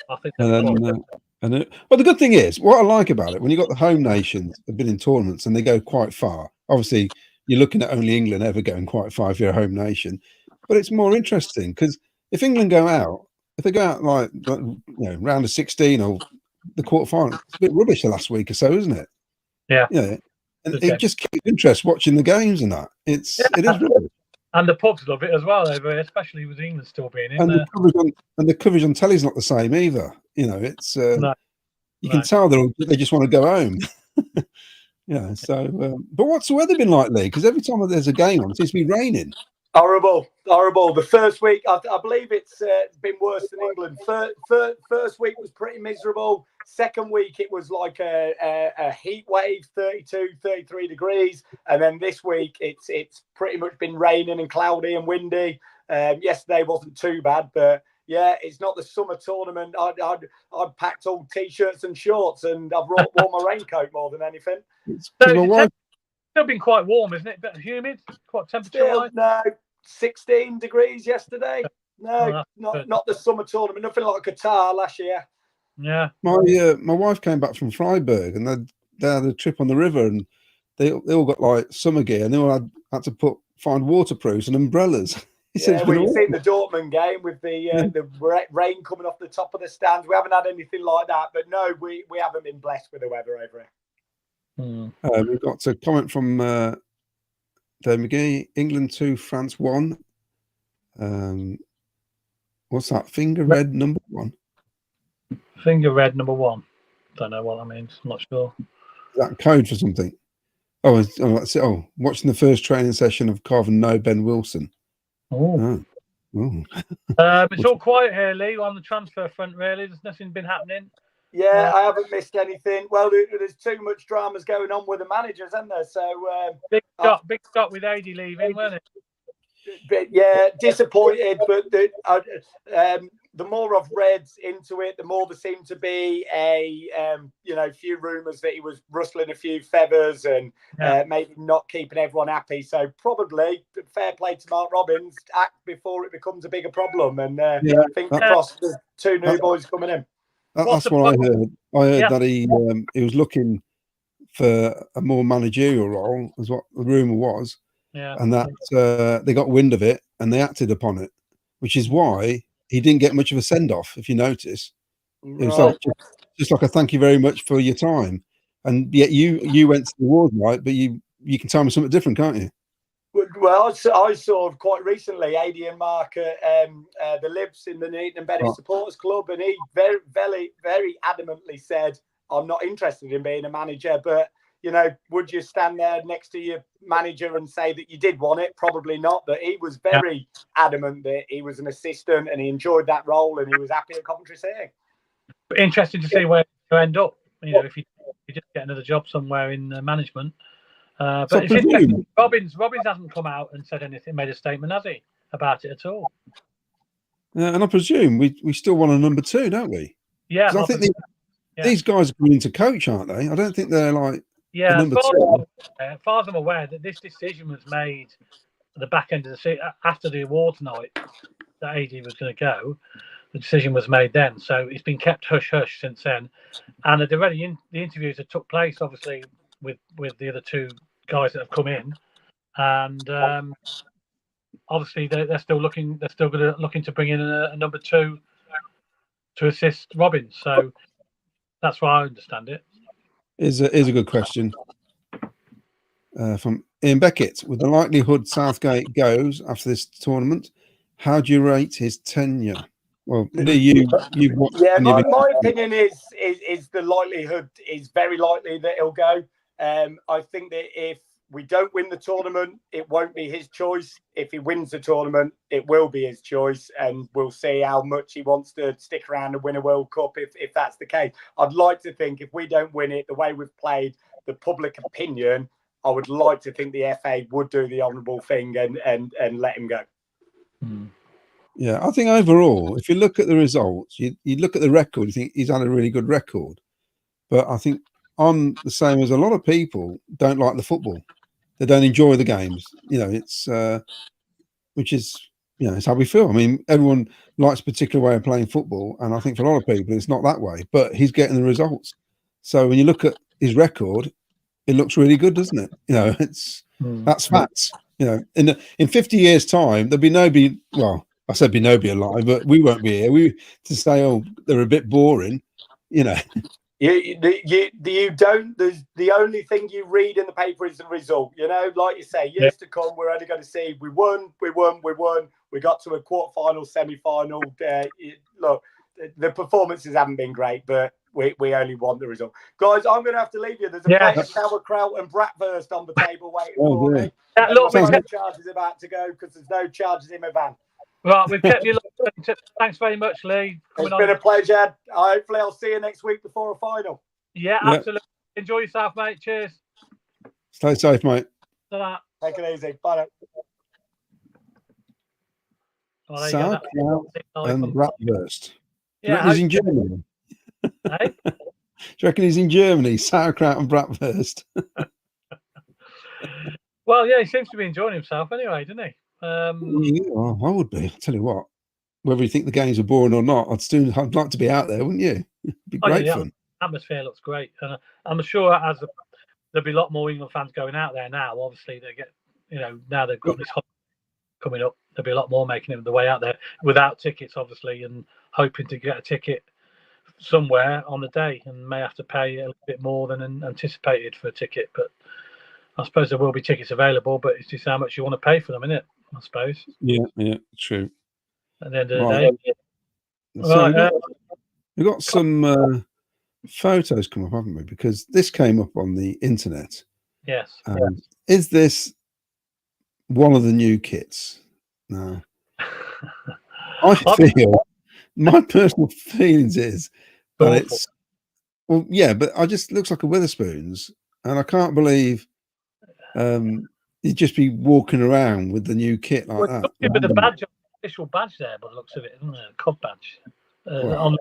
[SPEAKER 2] I think.
[SPEAKER 3] But the good thing is, what I like about it, when you've got the home nations have been in tournaments and they go quite far. Obviously, you're looking at only England ever going quite far if you're a home nation. But it's more interesting because if England go out, if they go out like round of 16 or the quarterfinal, it's a bit rubbish the last week or so, isn't it?
[SPEAKER 2] Yeah.
[SPEAKER 3] And it just keeps interest watching the games and that. It is rubbish.
[SPEAKER 2] And the pubs love it as well over here, especially with England still being in
[SPEAKER 3] there. The coverage on telly's not the same either. It's you can tell they just want to go home. But what's the weather been like, Lee? Because every time there's a game on, it seems to be raining.
[SPEAKER 4] Horrible. The first week, I believe it's been worse than England. First week was pretty miserable. Second week, it was like a heat wave, 32, 33 degrees. And then this week, it's pretty much been raining and cloudy and windy. Yesterday wasn't too bad, but yeah, it's not the summer tournament. I'd packed all T-shirts and shorts, and I've worn my raincoat more than anything.
[SPEAKER 2] It's still been quite warm, isn't it? But humid, quite temperature.
[SPEAKER 4] No, 16 degrees yesterday. No, not the summer tournament. Nothing like Qatar last year.
[SPEAKER 2] Yeah.
[SPEAKER 3] My wife came back from Freiburg, and they had a trip on the river, and they all got like summer gear, and they all had to find waterproofs and umbrellas.
[SPEAKER 4] You've seen the Dortmund game with the rain coming off the top of the stands. We haven't had anything like that, but no, we haven't been blessed with the weather over here.
[SPEAKER 3] We've got a comment from Dave McGee. England 2, France 1. What's that? Finger red number 1.
[SPEAKER 2] Finger red number 1. Don't know what that means. I'm not sure.
[SPEAKER 3] Is that code for something? That's it. Watching the first training session of Carvin No Ben Wilson.
[SPEAKER 2] It's all quiet here, Lee, on the transfer front. Really, there's nothing been happening.
[SPEAKER 4] Yeah, I haven't missed anything. Well, there's too much dramas going on with the managers, isn't there? So
[SPEAKER 2] big stop with AD leaving, wasn't it?
[SPEAKER 4] But yeah, disappointed. But the more I've read into it, the more there seemed to be a few rumours that he was rustling a few feathers and maybe not keeping everyone happy. So probably fair play to Mark Robbins, act before it becomes a bigger problem. And fingers crossed, the 2 new boys coming in.
[SPEAKER 3] That's what I heard. I heard that he was looking for a more managerial role, is what the rumour was.
[SPEAKER 2] Yeah.
[SPEAKER 3] And that they got wind of it and they acted upon it, which is why he didn't get much of a send-off, if you notice. It was like just like a thank you very much for your time. And yet you went to the awards night, but you can tell me something different, can't you?
[SPEAKER 4] Well, I saw quite recently AD and Mark at the Libs in the Neaton and Bennett Supporters Club, and he very, very, very adamantly said, I'm not interested in being a manager, but would you stand there next to your manager and say that you did want it? Probably not, but he was very adamant that he was an assistant and he enjoyed that role and he was happy at Coventry City.
[SPEAKER 2] Interesting to see where you end up. If you just get another job somewhere in management. But
[SPEAKER 3] So I
[SPEAKER 2] it's interesting.
[SPEAKER 3] presume,
[SPEAKER 2] Robbins hasn't come out and said anything, made a statement, has he, about it at all?
[SPEAKER 3] and I presume we still want a number 2, don't we?
[SPEAKER 2] Yeah,
[SPEAKER 3] Because I think
[SPEAKER 2] yeah.
[SPEAKER 3] these guys are coming to coach, aren't they? I don't think they're like
[SPEAKER 2] Yeah,
[SPEAKER 3] a number 2.
[SPEAKER 2] as far as I'm aware, that this decision was made at the back end of the season after the awards night that AD was going to go. The decision was made then, so it's been kept hush hush since then. And the interviews that took place, obviously, with the other 2 guys that have come in, and obviously they're still looking. They're still looking to bring in a number 2 to assist Robbins. So that's why I understand it.
[SPEAKER 3] Is a good question from Ian Beckett. With the likelihood Southgate goes after this tournament, how do you rate his tenure? Well, Lee,
[SPEAKER 4] my opinion is the likelihood is very likely that he'll go. I think that if we don't win the tournament, it won't be his choice. If he wins the tournament, it will be his choice, and we'll see how much he wants to stick around and win a World Cup if that's the case. I'd like to think if we don't win it, the way we've played, the public opinion, I would like to think the FA would do the honourable thing and let him go.
[SPEAKER 3] Yeah, I think overall, if you look at the results, you look at the record, you think he's had a really good record. But I think I'm the same as a lot of people don't like the football. They don't enjoy the games. It's which is, it's how we feel. I mean, everyone likes a particular way of playing football. And I think for a lot of people, it's not that way, but he's getting the results. So when you look at his record, it looks really good, doesn't it? That's facts. In 50 years' time, there'll be nobody. Well, I said be nobody alive, but we won't be here. To say, oh, they're a bit boring.
[SPEAKER 4] You don't. There's the only thing you read in the paper is the result. Like you say, years to come, we're only going to see we won. We got to a quarter-final, semi-final. Look, the performances haven't been great, but we only want the result. Guys, I'm going to have to leave you. There's a plate of sauerkraut and bratwurst on the table waiting for me. My charge is about to go because there's no charges in my van.
[SPEAKER 2] Right, we've kept you. Thanks very much, Lee.
[SPEAKER 4] It's been a pleasure. Hopefully, I'll see you next week before a final.
[SPEAKER 2] Yeah, absolutely. Enjoy yourself, mate. Cheers.
[SPEAKER 3] Stay safe, mate.
[SPEAKER 4] Take it easy. Bye.
[SPEAKER 3] Sauerkraut and bratwurst. Do you reckon he's in Germany?
[SPEAKER 2] Hey?
[SPEAKER 3] Do you reckon he's in Germany? Sauerkraut and bratwurst.
[SPEAKER 2] Well, yeah, he seems to be enjoying himself anyway, doesn't he?
[SPEAKER 3] I would be. I'll tell you what. Whether you think the games are boring or not, I'd like to be out there, wouldn't you? It'd be great fun.
[SPEAKER 2] The atmosphere looks great, and I'm sure there'll be a lot more England fans going out there now. Obviously, they get now they've got this coming up. There'll be a lot more making the way out there without tickets, obviously, and hoping to get a ticket somewhere on the day, and may have to pay a little bit more than anticipated for a ticket. But I suppose there will be tickets available, but it's just how much you want to pay for them, isn't it? I suppose.
[SPEAKER 3] Yeah, true.
[SPEAKER 2] At the end of the day.
[SPEAKER 3] So we've got some photos come up, haven't we? Because this came up on the internet.
[SPEAKER 2] Yes.
[SPEAKER 3] Is this one of the new kits? No. I feel my personal feelings is that it's but I just looks like a Wetherspoons, and I can't believe you'd just be walking around with the new kit like that.
[SPEAKER 2] With the badge, official badge there, by the looks of it, isn't it? A Cov badge on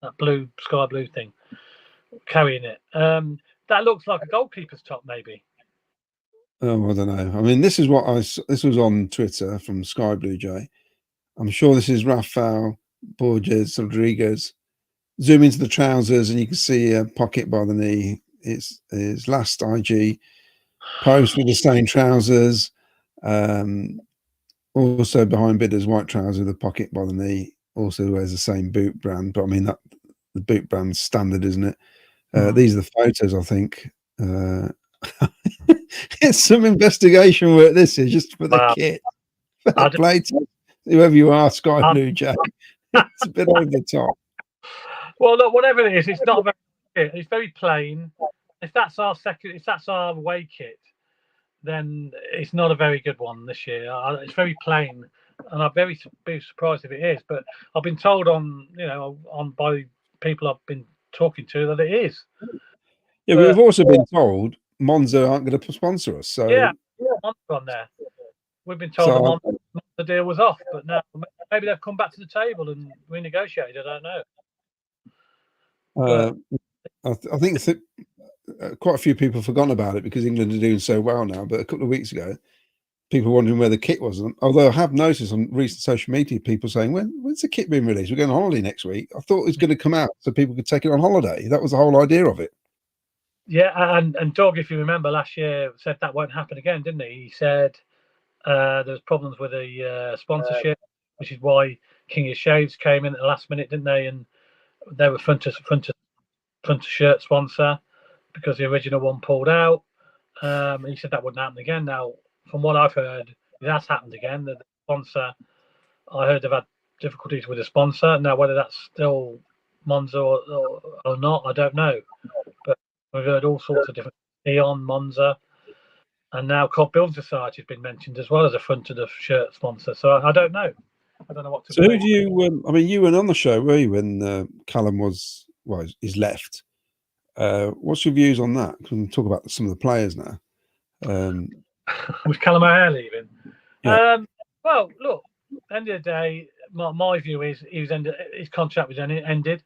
[SPEAKER 2] that blue, sky blue thing, carrying it. That looks like a goalkeeper's top, maybe.
[SPEAKER 3] Oh, I don't know. I mean, this is what this was on Twitter from Sky Blue Jay. I'm sure this is Rafael Borges Rodriguez. Zoom into the trousers and you can see a pocket by the knee. It's his last IG post with the same trousers. Also behind Bidder's white trousers with a pocket by the knee. Also wears the same boot brand, but I mean that the boot brand's standard, isn't it? These are the photos, I think. It's some investigation work. This is just for the kit. Play to whoever you are, Sky Blue Jack. It's a bit over the top.
[SPEAKER 2] Well, look, whatever it is, it's not very. It's very plain. If that's our away kit, then it's not a very good one this year. It's very plain, and I'd be surprised if it is. But I've been told by people I've been talking to that it is.
[SPEAKER 3] Yeah, but we've also been told Monza aren't going to sponsor us. So
[SPEAKER 2] Yeah, Monza on there. We've been told the deal was off, but now maybe they've come back to the table and renegotiated. I don't know.
[SPEAKER 3] I think quite a few people have forgotten about it because England are doing so well now. But a couple of weeks ago, people were wondering where the kit was. Although I have noticed on recent social media, people saying, when's the kit being released? We're going on holiday next week. I thought it was going to come out so people could take it on holiday. That was the whole idea of it.
[SPEAKER 2] Yeah, and Doug, if you remember last year, said that won't happen again, didn't he? He said there's problems with the sponsorship, which is why King of Shaves came in at the last minute, didn't they? And they were front to shirt sponsor because the original one pulled out. He said that wouldn't happen again. Now, from what I've heard, it has happened again. The sponsor, I heard they've had difficulties with the sponsor. Now, whether that's still Monza or not, I don't know. But we've heard all sorts of different Eon, Monza, and now Cobb Building Society has been mentioned as well as a front of the shirt sponsor. So I don't know. I don't know what to
[SPEAKER 3] So
[SPEAKER 2] believe.
[SPEAKER 3] who do you? I mean, you were on the show, were you, when Callum he's left? What's your views on that? We can talk about some of the players now.
[SPEAKER 2] Was Callum O'Hare leaving?
[SPEAKER 3] Yeah.
[SPEAKER 2] Well, look, end of the day, my view is his contract was ended.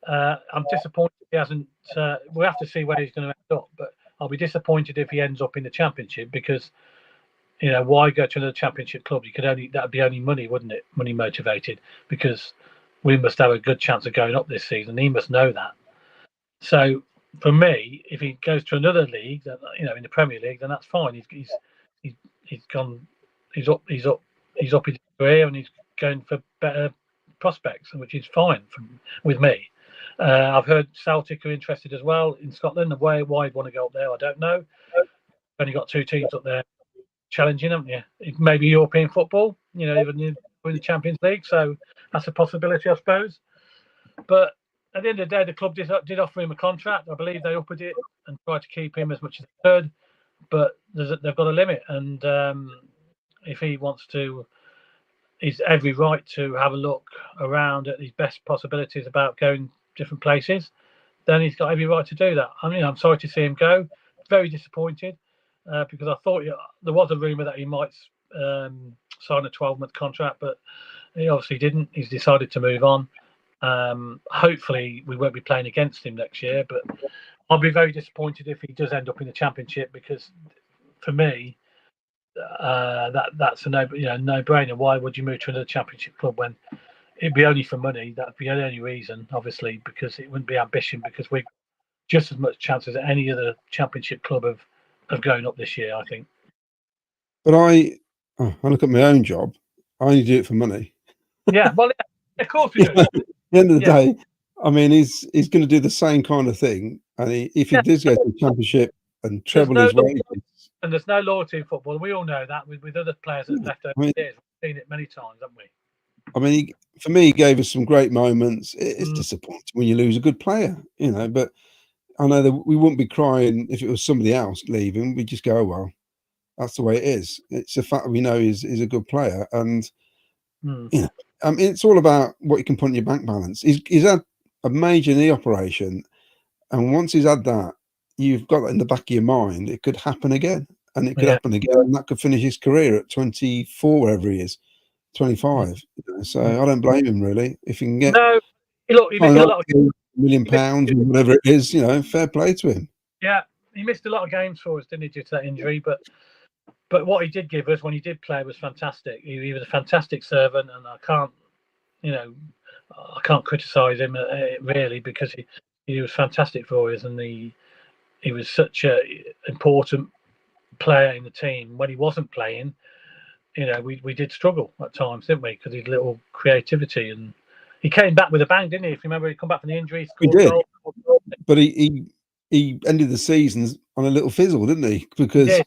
[SPEAKER 2] I'm disappointed he hasn't. We have to see where he's going to end up, but I'll be disappointed if he ends up in the Championship because, why go to another Championship club? That'd be only money, wouldn't it? Money motivated, because we must have a good chance of going up this season. He must know that. So for me, if he goes to another league, in the Premier League, then that's fine. He's gone. He's up his career, and he's going for better prospects, which is fine with me. I've heard Celtic are interested as well in Scotland. Why he'd want to go up there, I don't know. Only got two teams up there challenging, haven't you? Maybe European football, even in the Champions League. So that's a possibility, I suppose. But at the end of the day, the club did offer him a contract. I believe they offered it and tried to keep him as much as they could. But they've got a limit, and if he wants to, he's every right to have a look around at his best possibilities about going different places. Then he's got every right to do that. I mean, I'm sorry to see him go. Very disappointed because I thought there was a rumor that he might sign a 12-month contract, but he obviously didn't. He's decided to move on. Hopefully, we won't be playing against him next year, but I'll be very disappointed if he does end up in the Championship because, for me, that's a no-brainer. Why would you move to another Championship club when it'd be only for money? That'd be the only reason, obviously, because it wouldn't be ambition. Because we've just as much chance as any other Championship club of going up this year, I think.
[SPEAKER 3] But I look at my own job. I only do it for money.
[SPEAKER 2] Yeah, well, of course we do.
[SPEAKER 3] At the end of the day, I mean, he's going to do the same kind of thing, and if he does go to the Championship and treble his wages.
[SPEAKER 2] And there's no loyalty in football. We all know that with other players that left over the years. We've seen it many times, haven't we?
[SPEAKER 3] I mean, for me, he gave us some great moments. It's disappointing when you lose a good player, but I know that we wouldn't be crying if it was somebody else leaving. We'd just go, oh, well, that's the way it is. It's a fact we know he's a good player. And, I mean, it's all about what you can put in your bank balance. He's had a major knee operation. And once he's had that, you've got that in the back of your mind. It could happen again. And it could happen again. And that could finish his career at 24, wherever he is, 25. So I don't blame him, really. If he can get
[SPEAKER 2] look, he missed a lot of
[SPEAKER 3] £1 million or whatever it is, fair play to him.
[SPEAKER 2] Yeah, he missed a lot of games for us, didn't he, due to that injury? But what he did give us when he did play was fantastic. He was a fantastic servant, and I can't criticise him really, because he was fantastic for us, and he was such an important player in the team. When he wasn't playing, we did struggle at times, didn't we? Because his little creativity, and he came back with a bang, didn't he? If you remember, he come back from the injury.
[SPEAKER 3] He did, but he ended the seasons on a little fizzle, didn't he? Because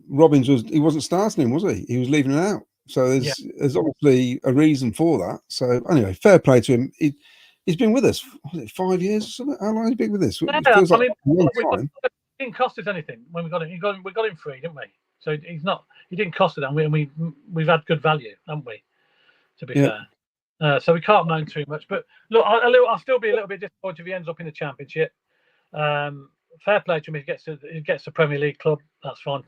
[SPEAKER 3] Robbins wasn't starting him, was he? He was leaving it out. So there's obviously a reason for that. So anyway, fair play to him. He's been with us, was it 5 years or something? How long has he been with us?
[SPEAKER 2] Yeah,
[SPEAKER 3] it feels like a long time.
[SPEAKER 2] It didn't cost us anything when we got him. We got him free, didn't we? So he didn't cost us, and we've had good value, haven't we? To be fair, so we can't moan too much. But look, I'll still be a little bit disappointed if he ends up in the Championship. fair play to him. He gets a Premier League club. That's fine.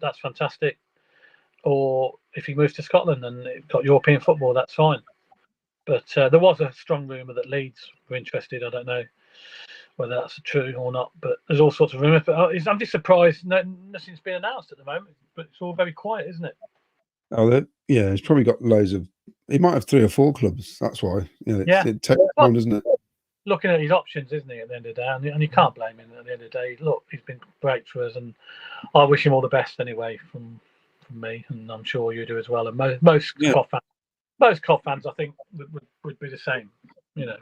[SPEAKER 2] That's fantastic. Or if he moves to Scotland and got European football, that's fine. But there was a strong rumour that Leeds were interested. I don't know whether that's true or not, but there's all sorts of rumours. But I'm just surprised nothing's been announced at the moment. But it's all very quiet, isn't it?
[SPEAKER 3] Oh, yeah, he's probably got loads of. He might have 3 or 4 clubs. That's why.
[SPEAKER 2] Yeah.
[SPEAKER 3] It takes time, doesn't it?
[SPEAKER 2] Looking at his options, isn't he? At the end of the day, and you can't blame him. At the end of the day, look, he's been great for us, and I wish him all the best anyway from me, and I'm sure you do as well. And most Cov fans, I think, would be the same. You know,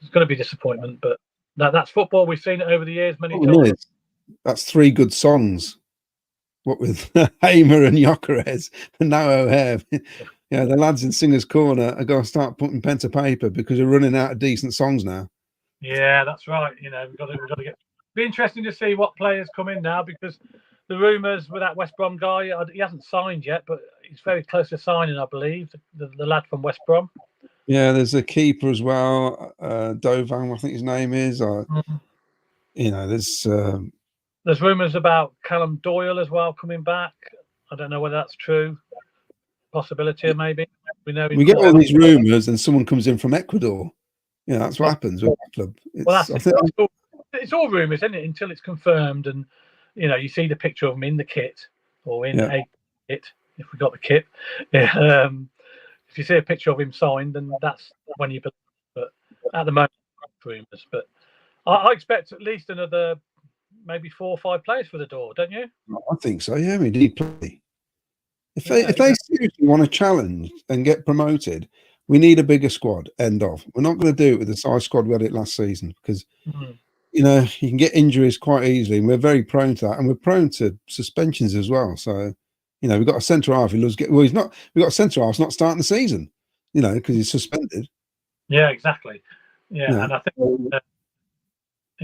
[SPEAKER 2] it's going to be disappointment, but that's football. We've seen it over the years many times.
[SPEAKER 3] That's 3 good songs. What with Hamer and Jokeres and now O'Hare. Yeah, the lads in Singers Corner are going to start putting pen to paper because we're running out of decent songs now.
[SPEAKER 2] Yeah, that's right. You know, we've got to get. Be interesting to see what players come in now, because the rumours with that West Brom guy, he hasn't signed yet, but he's very close to signing, I believe. The lad from West Brom.
[SPEAKER 3] Yeah, there's a keeper as well, Dovan, I think his name is. You know,
[SPEAKER 2] there's rumours about Callum Doyle as well coming back. I don't know whether that's true. Possibility, maybe. We
[SPEAKER 3] get all these rumours, and someone comes in from Ecuador. Yeah, that's what happens with that club.
[SPEAKER 2] It's all rumours, isn't it? Until it's confirmed, and you see the picture of him in the kit or in a kit, if we got the kit. Yeah, if you see a picture of him signed, then that's when you believe. But at the moment, rumours. But I expect at least another maybe 4 or 5 players for the door, don't you?
[SPEAKER 3] I think so. Yeah, we need play. If they seriously want to challenge and get promoted, we need a bigger squad. End of. We're not going to do it with the size squad we had it last season because you can get injuries quite easily, and we're very prone to that, and we're prone to suspensions as well. So, we've got a centre half who loves he's not. We've got a centre half not starting the season, because he's suspended.
[SPEAKER 2] Yeah, exactly. Yeah, and I think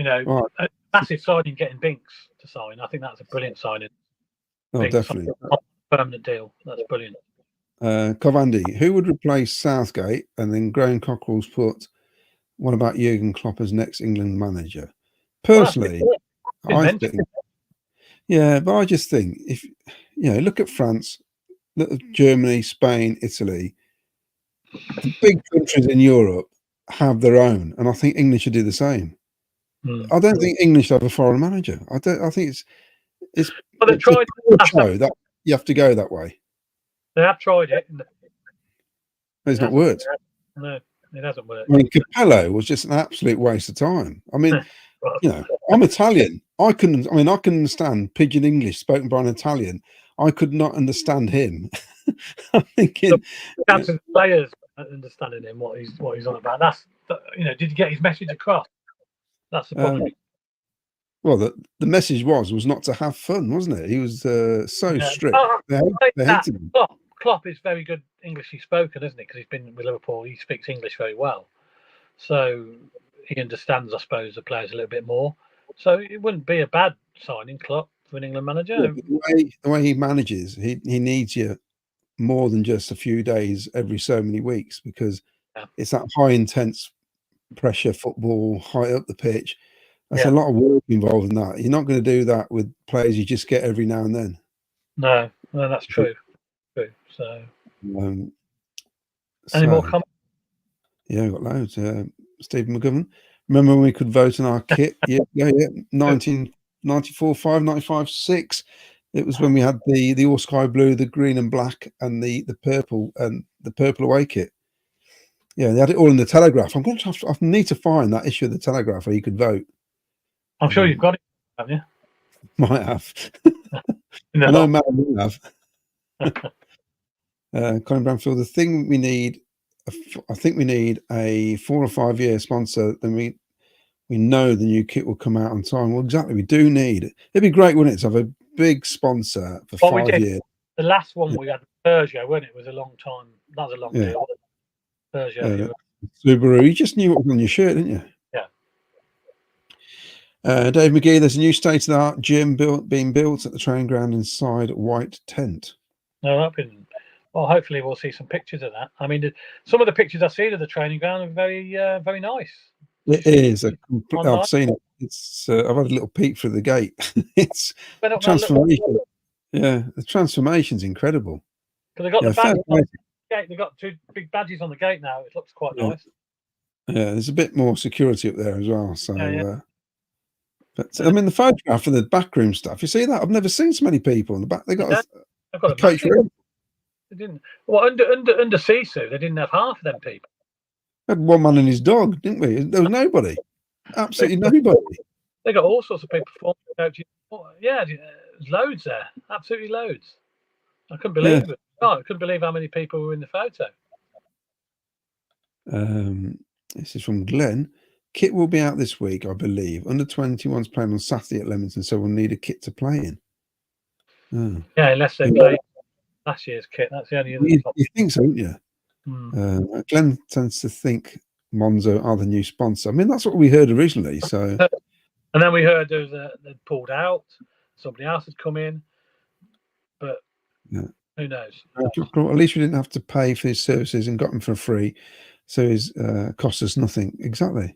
[SPEAKER 2] a massive signing getting Binks to sign. I think that's a brilliant signing.
[SPEAKER 3] Oh,
[SPEAKER 2] Binks
[SPEAKER 3] definitely.
[SPEAKER 2] Permanent deal. That's brilliant.
[SPEAKER 3] Coventry, who would replace Southgate? And then Graham Cockrell's put, what about Jurgen Klopp as next England manager? Personally, I think, but I just think if look at France, look at Germany, Spain, Italy, the big countries in Europe have their own, and I think England should do the same. I don't think England should have a foreign manager. I think it's
[SPEAKER 2] well, they tried
[SPEAKER 3] show that you have to go that way.
[SPEAKER 2] They have tried it.
[SPEAKER 3] It's not worked.
[SPEAKER 2] No, it hasn't worked.
[SPEAKER 3] I mean, Capello was just an absolute waste of time. I mean, I'm Italian. I can understand pidgin English spoken by an Italian. I could not understand him. I'm thinking,
[SPEAKER 2] the chances of players understanding him, what he's on about. That's did you get his message across? That's the problem.
[SPEAKER 3] Well, the message was not to have fun, wasn't it? He was so strict. They hated him.
[SPEAKER 2] Klopp is very good Englishly spoken, isn't he? Because he's been with Liverpool. He speaks English very well, so he understands, I suppose, the players a little bit more. So it wouldn't be a bad signing, Klopp, for an England manager.
[SPEAKER 3] Yeah, the way he manages, he needs you more than just a few days every so many weeks, because it's that high intense pressure football, high up the pitch. There's a lot of work involved in that. You're not going to do that with players you just get every now and then.
[SPEAKER 2] No, that's true. So, any more comments?
[SPEAKER 3] Yeah, we've got loads. Stephen McGovern. Remember when we could vote on our kit? Yeah. 1994, 5, 95, 6. It was when we had the all sky blue, the green and black, and the purple, and the purple away kit. Yeah, they had it all in the Telegraph. I need to find that issue of the Telegraph where you could vote.
[SPEAKER 2] I'm sure you've got it, haven't you?
[SPEAKER 3] Might have. I know Matt will have. Colin Bramfield, the thing we need, I think we need a 4 or 5 year sponsor. Then we know the new kit will come out on time. Well, exactly. We do need it. It'd be great, wouldn't it, to have a big sponsor for 5 years.
[SPEAKER 2] The last one we had, Peugeot, wasn't it? It was a long time. That was a long deal. Peugeot.
[SPEAKER 3] Subaru. You just knew what was on your shirt, didn't you? Dave McGee, there's a new state-of-the-art gym being built at the training ground inside White Tent.
[SPEAKER 2] No, well, hopefully we'll see some pictures of that. I mean, some of the pictures I've seen of the training ground are very, very nice.
[SPEAKER 3] It is. I've seen it. it's. I've had a little peek through the gate. It's
[SPEAKER 2] Went up that
[SPEAKER 3] transformation. Yeah, the transformation's incredible.
[SPEAKER 2] because they got
[SPEAKER 3] Yeah,
[SPEAKER 2] the
[SPEAKER 3] fair
[SPEAKER 2] badge
[SPEAKER 3] play.
[SPEAKER 2] on the gate. They've got 2 big badges on the gate now. It looks quite
[SPEAKER 3] Yeah.
[SPEAKER 2] nice.
[SPEAKER 3] Yeah, there's a bit more security up there as well. So,
[SPEAKER 2] Yeah.
[SPEAKER 3] but I mean, the photograph of the backroom stuff. You see that? I've never seen so many people in the back. They got
[SPEAKER 2] Yeah, I've got
[SPEAKER 3] a
[SPEAKER 2] a
[SPEAKER 3] coach
[SPEAKER 2] massive.
[SPEAKER 3] for everyone.
[SPEAKER 2] They didn't. Well, under Sisu, they didn't have half of them people.
[SPEAKER 3] Had one man and his dog, didn't we? There was nobody. Absolutely nobody.
[SPEAKER 2] They got all sorts of people performing. Coaches. Yeah, there's loads there. Absolutely loads. I couldn't believe it. Oh, I couldn't believe how many people were in the photo.
[SPEAKER 3] This is from Glenn. Kit will be out this week, I believe. Under 21's playing on Saturday at Leamington, so we'll need a kit to play in. Oh.
[SPEAKER 2] Yeah, unless they played last year's kit. That's the only other.
[SPEAKER 3] You think so, don't you? Glenn tends to think Monzo are the new sponsor. I mean, that's what we heard originally. So,
[SPEAKER 2] and then we heard they'd pulled out. Somebody else had come in, but who knows?
[SPEAKER 3] At least we didn't have to pay for his services and got them for free, so his cost us nothing. Exactly.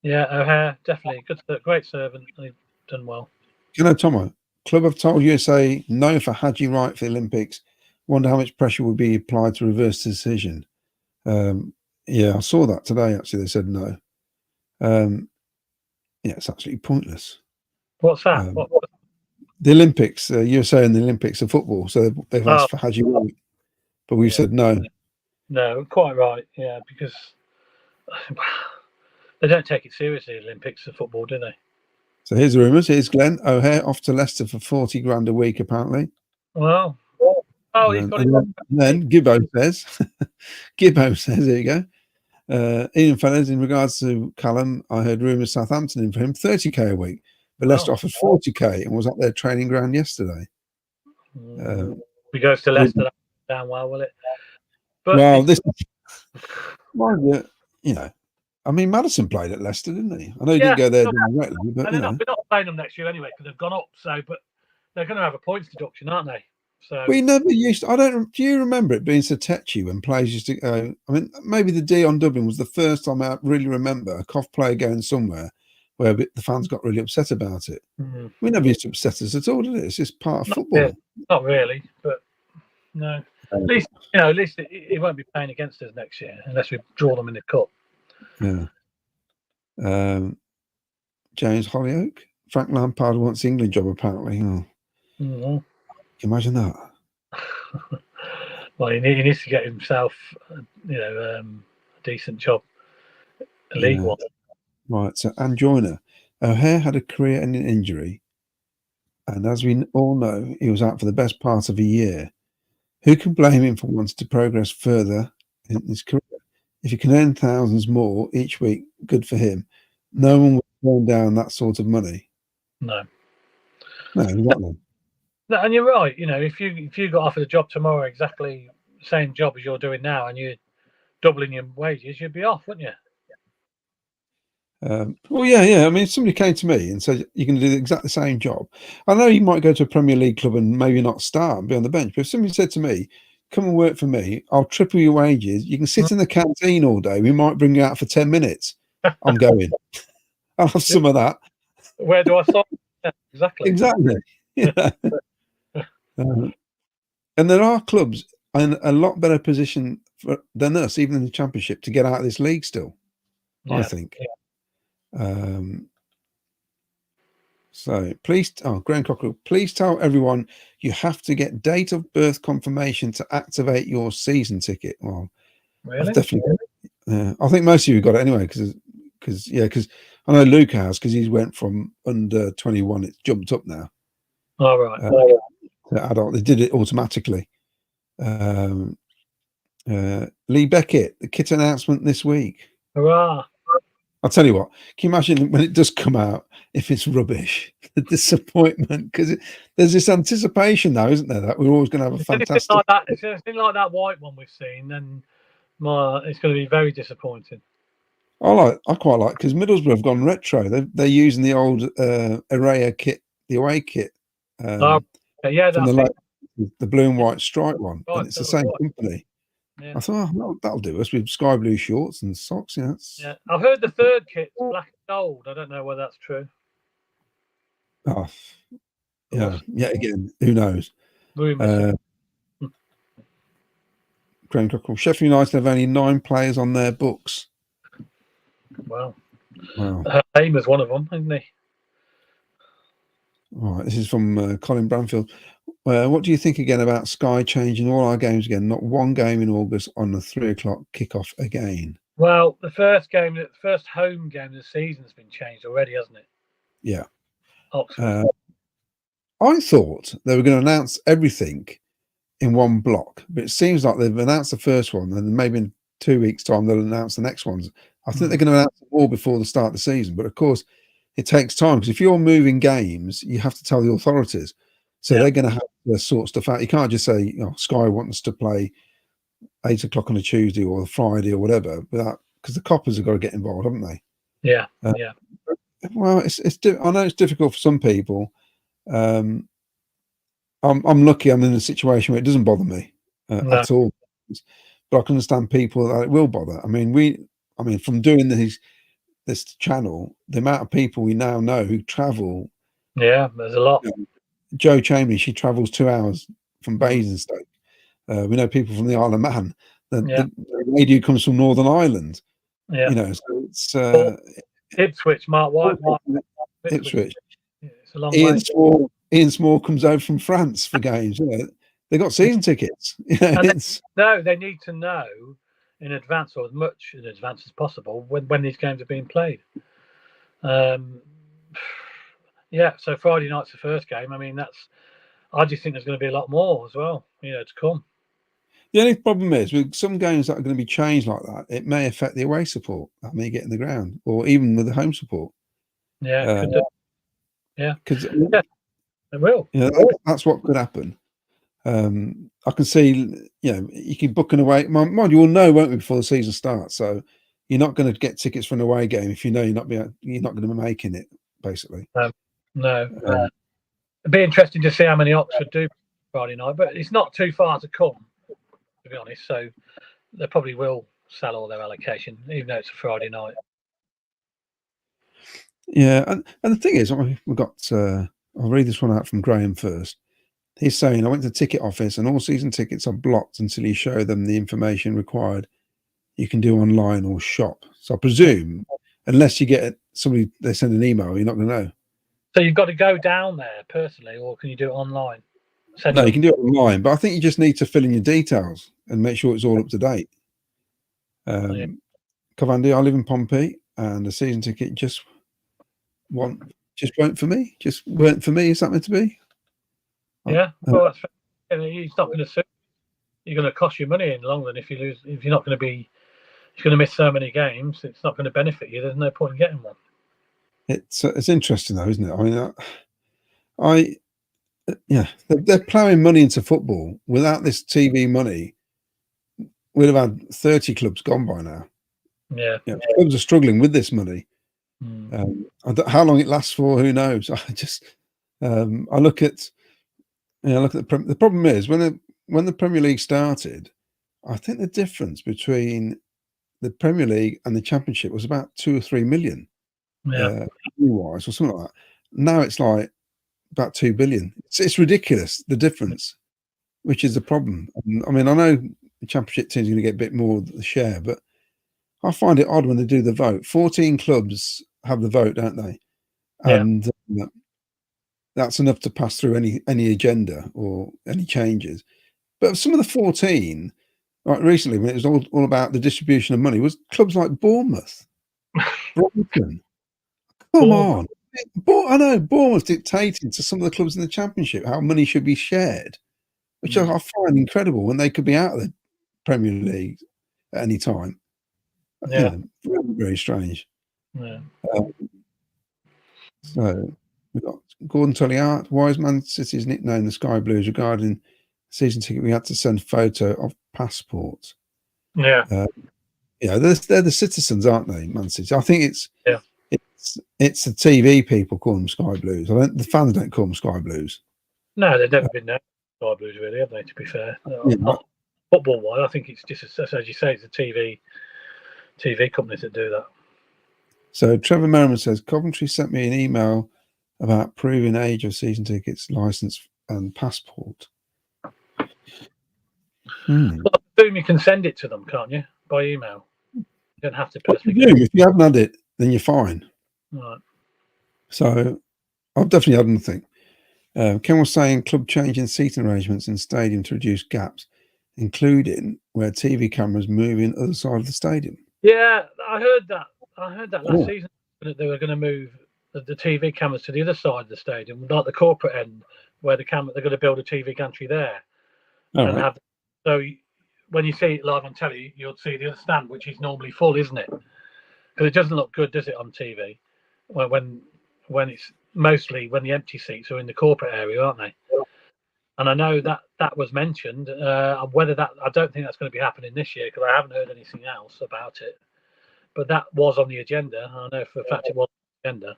[SPEAKER 2] Yeah, O'Hare definitely great servant. They've done well.
[SPEAKER 3] You know, Tomo, club have told USA no for Haji Wright for the Olympics. Wonder how much pressure will be applied to reverse the decision. Yeah, I saw that today. Actually, they said no. Yeah, it's absolutely pointless.
[SPEAKER 2] What's that? What?
[SPEAKER 3] The Olympics, USA and the Olympics of football. So they've asked for Haji Wright, but we've said no.
[SPEAKER 2] No, quite right. Yeah, because they don't take it seriously. Olympics of football, do they?
[SPEAKER 3] So here's the rumours. Here's Glenn O'Hare off to Leicester for 40 grand a week, apparently.
[SPEAKER 2] Well, he's got it.
[SPEAKER 3] And then Gibbo says, there you go. Ian Fellas, in regards to Callum, I heard rumours Southampton in for him 30k a week, but Leicester offered 40k and was at their training ground yesterday.
[SPEAKER 2] If he goes to Leicester, that's down well, will it? But
[SPEAKER 3] well, this, you know, I mean, Maddison played at Leicester, didn't he? I know he didn't go there directly, but
[SPEAKER 2] we're not playing them next year anyway because they've gone up. So, but they're going to have a points deduction, aren't they? So
[SPEAKER 3] we never used. Do you remember it being so tetchy when players used to go? I mean, maybe the Dion Dublin was the first time I really remember a COF player going somewhere where the fans got really upset about it. We never used to upset us at all, did it? It's just part of football.
[SPEAKER 2] Yeah, not really, but no. At least he won't be playing against us next year unless we draw them in the cup.
[SPEAKER 3] Yeah. James Hollyoak. Frank Lampard wants the England job, apparently. Oh. Can you imagine that?
[SPEAKER 2] Well, he needs to get himself, a decent job, a league one.
[SPEAKER 3] Right. So, Anne Joyner. O'Hare had a career-ending injury, and as we all know, he was out for the best part of a year. Who can blame him for wanting to progress further in his career? If he can earn thousands more each week, good for him. No one will turn down that sort of money.
[SPEAKER 2] No,
[SPEAKER 3] exactly.
[SPEAKER 2] No, and you're right. If you got offered a job tomorrow, exactly the same job as you're doing now, and you're doubling your wages, you'd be off, wouldn't you?
[SPEAKER 3] Well, yeah. I mean, if somebody came to me and said you can do exactly the same job, I know you might go to a Premier League club and maybe not start and be on the bench. But if somebody said to me, "Come and work for me, I'll triple your wages. You can sit in the canteen all day. We might bring you out for 10 minutes." I'm going. I'll have some of that.
[SPEAKER 2] Where do I start? Exactly.
[SPEAKER 3] Yeah. And there are clubs in a lot better position than us, even in the Championship, to get out of this league still. I think.
[SPEAKER 2] Yeah.
[SPEAKER 3] So please, Graham Cockrell, please tell everyone you have to get date of birth confirmation to activate your season ticket. Well,
[SPEAKER 2] really?
[SPEAKER 3] Definitely. I think most of you got it anyway, because I know Luke has, because he's went from under 21, it's jumped up now.
[SPEAKER 2] All right.
[SPEAKER 3] To adult, they did it automatically. Lee Beckett, the kit announcement this week.
[SPEAKER 2] Hurrah!
[SPEAKER 3] I'll tell you what, can you imagine when it does come out, if it's rubbish, the disappointment? Because there's this anticipation now, isn't there, that we're always going to have a fantastic...
[SPEAKER 2] If it's anything like that white one we've seen, then it's going to be very disappointing.
[SPEAKER 3] I quite like, because Middlesbrough have gone retro. They're using the old Araya kit, the away kit.
[SPEAKER 2] From
[SPEAKER 3] the blue and white stripe one.
[SPEAKER 2] Right,
[SPEAKER 3] and it's the same company.
[SPEAKER 2] Yeah.
[SPEAKER 3] I thought, that'll do us with sky blue shorts and socks.
[SPEAKER 2] Yeah, I've heard the third kit's black and gold. I don't know whether that's true.
[SPEAKER 3] Oh, yeah. Yet again, who knows?
[SPEAKER 2] Rumours.
[SPEAKER 3] Graham Cockle. Sheffield United have only 9 players on their books.
[SPEAKER 2] Wow.
[SPEAKER 3] Wow.
[SPEAKER 2] Hamer's one of them, isn't he?
[SPEAKER 3] All right. This is from Colin Branfield. What do you think again about Sky changing all our games again? Not one game in August on the 3 o'clock kickoff again.
[SPEAKER 2] Well, the first home game of the season's been changed already, hasn't it?
[SPEAKER 3] Yeah.
[SPEAKER 2] Oxford.
[SPEAKER 3] I thought they were going to announce everything in one block, but it seems like they've announced the first one, and maybe in 2 weeks' time they'll announce the next ones. I think they're going to announce them all before the start of the season, but of course it takes time, because if you're moving games, you have to tell the authorities. So they're going to have to sort stuff out. You can't just say, Sky wants to play 8 o'clock on a Tuesday or a Friday or whatever, because the coppers have got to get involved, haven't they?
[SPEAKER 2] Yeah.
[SPEAKER 3] Well, I know it's difficult for some people. I'm lucky I'm in a situation where it doesn't bother me at all, but I can understand people that it will bother. I mean, from doing this channel, the amount of people we now know who travel.
[SPEAKER 2] Yeah, there's a lot.
[SPEAKER 3] Jo Chamey, she travels 2 hours from Basingstoke. We know people from the Isle of Man. The lady who comes from Northern Ireland.
[SPEAKER 2] Yeah.
[SPEAKER 3] So it's
[SPEAKER 2] Ipswich, Mark White.
[SPEAKER 3] Ipswich.
[SPEAKER 2] Yeah, it's a long way.
[SPEAKER 3] Ian Small comes over from France for games. They got season tickets.
[SPEAKER 2] They need to know in advance, or as much in advance as possible, when these games are being played. So Friday night's the first game. I mean, I just think there's going to be a lot more as well, to come.
[SPEAKER 3] The only problem is with some games that are going to be changed like that, it may affect the away support that may get in the ground, or even with the home support.
[SPEAKER 2] Yeah, could do. Yeah,
[SPEAKER 3] because
[SPEAKER 2] it will.
[SPEAKER 3] That's what could happen. I can see, you can book an away. Mind you will know, won't we, before the season starts? So you're not going to get tickets for an away game if you know you're not going to be making it. Basically,
[SPEAKER 2] no. It'd be interesting to see how many Oxford do Friday night, but it's not too far to come, to be honest. So they probably will sell all their allocation, even though it's a Friday night.
[SPEAKER 3] Yeah, and the thing is, we've got. I'll read this one out from Graham first. He's saying, I went to the ticket office and all season tickets are blocked until you show them the information required. You can do online or shop. So I presume, unless you get somebody, they send an email, you're not going to know.
[SPEAKER 2] So you've got to go down there personally, or can you do it online?
[SPEAKER 3] No, you can do it online, but I think you just need to fill in your details and make sure it's all up to date. Coventry, I live in Pompey, and the season ticket just weren't for me. Just weren't for me. Is that meant to be?
[SPEAKER 2] Yeah, well, that's fair. He's not going to sue. You're going to cost you money in the long run if you lose. If you're not going to be, you're going to miss so many games. It's not going to benefit you. There's no point in getting one.
[SPEAKER 3] It's interesting though, isn't it? I mean, they're ploughing money into football. Without this TV money, we'd have had 30 clubs gone by now.
[SPEAKER 2] Yeah,
[SPEAKER 3] clubs are struggling with this money. How long it lasts for, who knows? I look at the problem is when the Premier League started, I think the difference between the Premier League and the Championship was about 2 or 3 million, wise or something like that. Now it's like about 2 billion. It's ridiculous, the difference, which is the problem. I mean, I know the Championship team's going to get a bit more of the share, but I find it odd when they do the vote. 14 clubs have the vote, don't they? And that's enough to pass through any agenda or any changes. But some of the 14, like recently, when it was all about the distribution of money, was clubs like Bournemouth, Brighton. Come on. I know Bournemouth dictating to some of the clubs in the Championship how money should be shared, which I find incredible when they could be out of the Premier League at any time. Very, very strange. So we've got Gordon Tully-Hart. Why is Man City's nickname the Sky Blues? Regarding season ticket, we had to send photo of passports.
[SPEAKER 2] Yeah.
[SPEAKER 3] They're the citizens, aren't they, Man City? I think it's the TV people call them Sky Blues. The fans don't call them Sky Blues.
[SPEAKER 2] No, they've never been known Sky Blues, really, have they? To be fair, football wise, I think it's just as you say, it's the TV companies that do that.
[SPEAKER 3] So Trevor Merriman says Coventry sent me an email about proving age of season tickets, license, and passport.
[SPEAKER 2] Well, I assume you can send it to them, can't you, by email? You don't have to personally.
[SPEAKER 3] If you haven't had it, then you're fine.
[SPEAKER 2] Right.
[SPEAKER 3] So I've definitely had nothing. Ken was saying club changing seating arrangements in stadium to reduce gaps, including where TV cameras move in other side of the stadium.
[SPEAKER 2] Yeah, I heard that. Last season that they were going to move the TV cameras to the other side of the stadium, like the corporate end, where they're going to build a TV gantry there, and
[SPEAKER 3] Right.
[SPEAKER 2] have. So when you see it live on telly, you'll see the other stand, which is normally full, isn't it? Because it doesn't look good, does it, on TV? When it's mostly when the empty seats are in the corporate area, aren't they? And I know that was mentioned. Whether that, I don't think that's going to be happening this year because I haven't heard anything else about it. But that was on the agenda. I know for a fact it was on the agenda.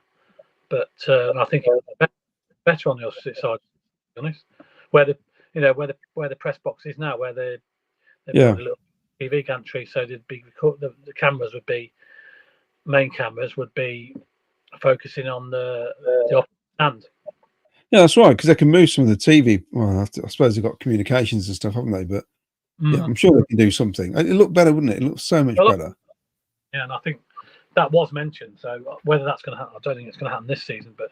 [SPEAKER 2] But I think it was better on the opposite side, to be honest, where the press box is now, where they built a little TV gantry, so there'd be the cameras would be main cameras would be focusing on the opposite stand.
[SPEAKER 3] Yeah, that's right, because they can move some of the TV. Well, I suppose they've got communications and stuff, haven't they? But yeah, I'm sure they can do something. It looked better, wouldn't it? It looked so much better.
[SPEAKER 2] Yeah, and I think that was mentioned. So whether that's going to happen, I don't think it's going to happen this season, but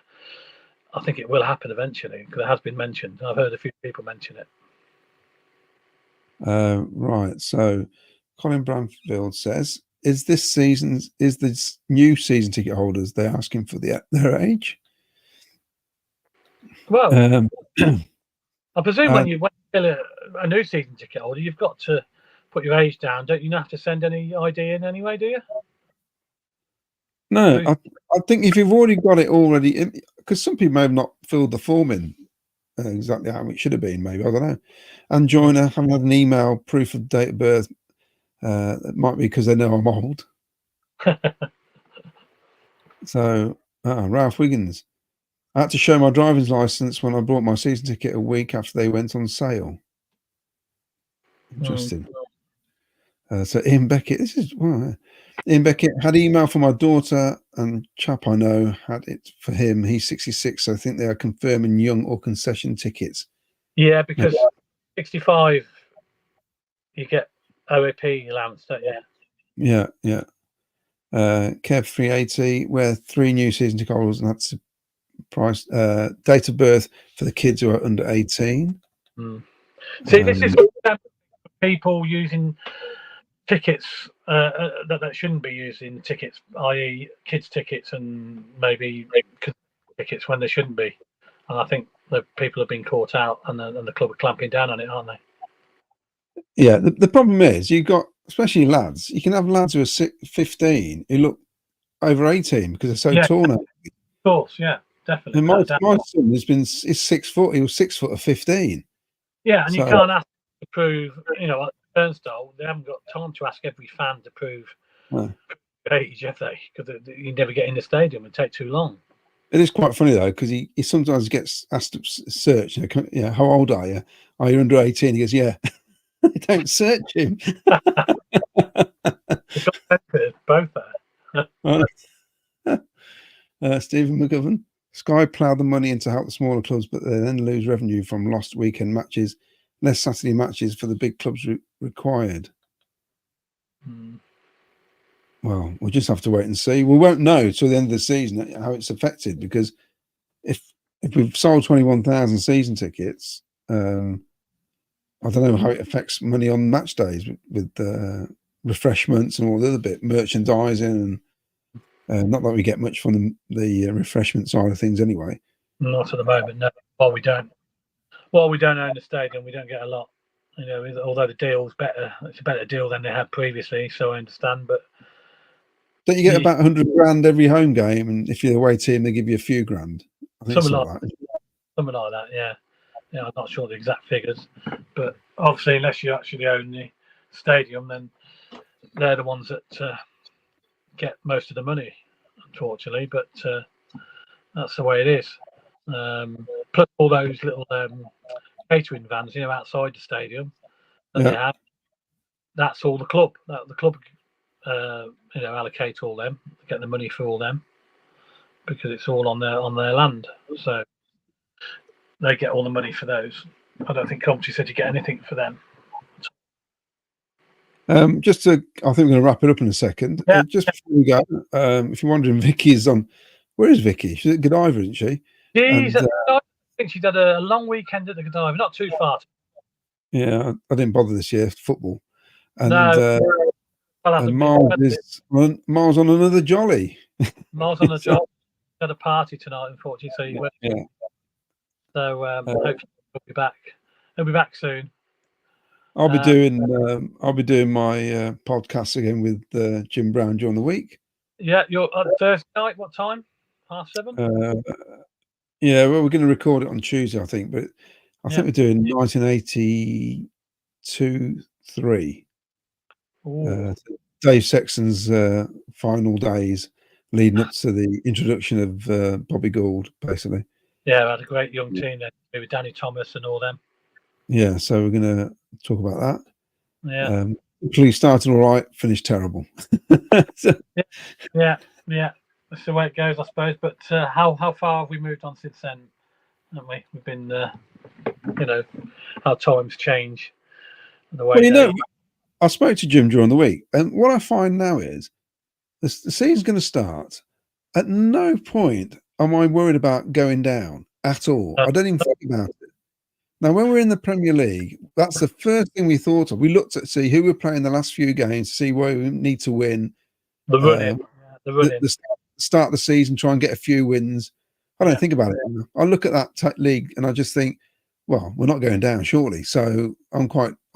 [SPEAKER 2] I think it will happen eventually because it has been mentioned. I've heard a few people mention it.
[SPEAKER 3] Right. So Colin Bramfield says, is this new season ticket holders, they're asking for their age?
[SPEAKER 2] Well, I presume when you fill a new season ticket holder, you've got to put your age down. Don't you have to send any ID in anyway, do you?
[SPEAKER 3] No, I think if you've already got it already, because some people may have not filled the form in exactly how it should have been, maybe, I don't know. And joiner, haven't had an email proof of date of birth. It might be because they know I'm old. So, Ralph Wiggins. I had to show my driver's license when I bought my season ticket a week after they went on sale. Interesting. So Ian Beckett, Ian Beckett had email from my daughter and chap I know had it for him. He's 66, so I think they are confirming young or concession tickets.
[SPEAKER 2] Yeah, because 65, you get OAP allowance, don't you?
[SPEAKER 3] Yeah. Kev 380, where 3 new season ticket holders, and that's the price, date of birth for the kids who are under 18.
[SPEAKER 2] See, this is people using tickets that shouldn't be using tickets, i.e. kids tickets and maybe tickets when they shouldn't be. And I think the people have been caught out and the club are clamping down on it, aren't they?
[SPEAKER 3] Yeah, the problem is you've got, especially lads, you can have lads who are 15 who look over 18 because they're so tall now.
[SPEAKER 2] Of course, yeah, definitely.
[SPEAKER 3] And my son is 6 foot, he was 6 foot at 15.
[SPEAKER 2] Yeah, and you can't ask to prove, like Turnstile, they haven't got time to ask every fan to prove age, have they? Because you never get in the stadium, it'd take too long.
[SPEAKER 3] It is quite funny though, because he sometimes gets asked to search, how old are you? Are you under 18? He goes, yeah. Don't search him.
[SPEAKER 2] Both
[SPEAKER 3] there. Stephen McGovern. Sky plough the money in to help the smaller clubs, but they then lose revenue from lost weekend matches, less Saturday matches for the big clubs required. Well, we'll just have to wait and see. We won't know till the end of the season how it's affected, because if we've sold 21,000 season tickets, I don't know how it affects money on match days with refreshments and all the other bit, merchandising, and not that we get much from the refreshment side of things anyway.
[SPEAKER 2] Not at the moment, no. While we don't own the stadium, we don't get a lot. Although the deal's better, it's a better deal than they had previously, so I understand. But
[SPEAKER 3] don't you get about 100 grand every home game, and if you're the away team, they give you a few grand? I think something like
[SPEAKER 2] that, yeah. Yeah, I'm not sure the exact figures, but obviously, unless you actually own the stadium, then they're the ones that get most of the money, unfortunately. But that's the way it is. Plus all those little catering vans, outside the stadium that they have. That's all the club. The club, allocate all them, get the money for all them. because it's all on their land. So they get all the money for those. I don't think Coventry City get anything for them.
[SPEAKER 3] I think we're going to wrap it up in a second.
[SPEAKER 2] Yeah.
[SPEAKER 3] Just before we go, if you're wondering, Vicky's on. Where is Vicky? She's at Godiva, isn't she?
[SPEAKER 2] I think she's had a long weekend at the Godiva, not too far.
[SPEAKER 3] Yeah, I didn't bother this year. Football, and
[SPEAKER 2] and
[SPEAKER 3] Miles on another jolly.
[SPEAKER 2] Miles on a job. Had a party tonight, unfortunately. So
[SPEAKER 3] yeah.
[SPEAKER 2] So hopefully he'll be back. He'll be back soon.
[SPEAKER 3] I'll be doing my podcast again with Jim Brown during the week.
[SPEAKER 2] Yeah, you're on Thursday night. What time? 7:30.
[SPEAKER 3] Yeah, well, we're going to record it on Tuesday, I think, but I think we're doing 1982-3. Dave Sexton's final days leading up to the introduction of Bobby Gould, basically.
[SPEAKER 2] Yeah, we had a great young team there with Danny Thomas and all them.
[SPEAKER 3] Yeah, so we're going to talk about that.
[SPEAKER 2] Yeah.
[SPEAKER 3] Please started all right, finished terrible.
[SPEAKER 2] Yeah. That's the way it goes, I suppose. But how far have we moved on since then? Haven't we? We've been, how times change. The way
[SPEAKER 3] I spoke to Jim during the week, and what I find now is the season's going to start. At no point am I worried about going down at all. I don't even think about it. Now, when we're in the Premier League, that's the first thing we thought of. We looked at see who we're playing the last few games, see where we need to win.
[SPEAKER 2] The running.
[SPEAKER 3] The start of the season, try and get a few wins. I don't think about it. I look at that league and I just think, well, we're not going down, surely. So I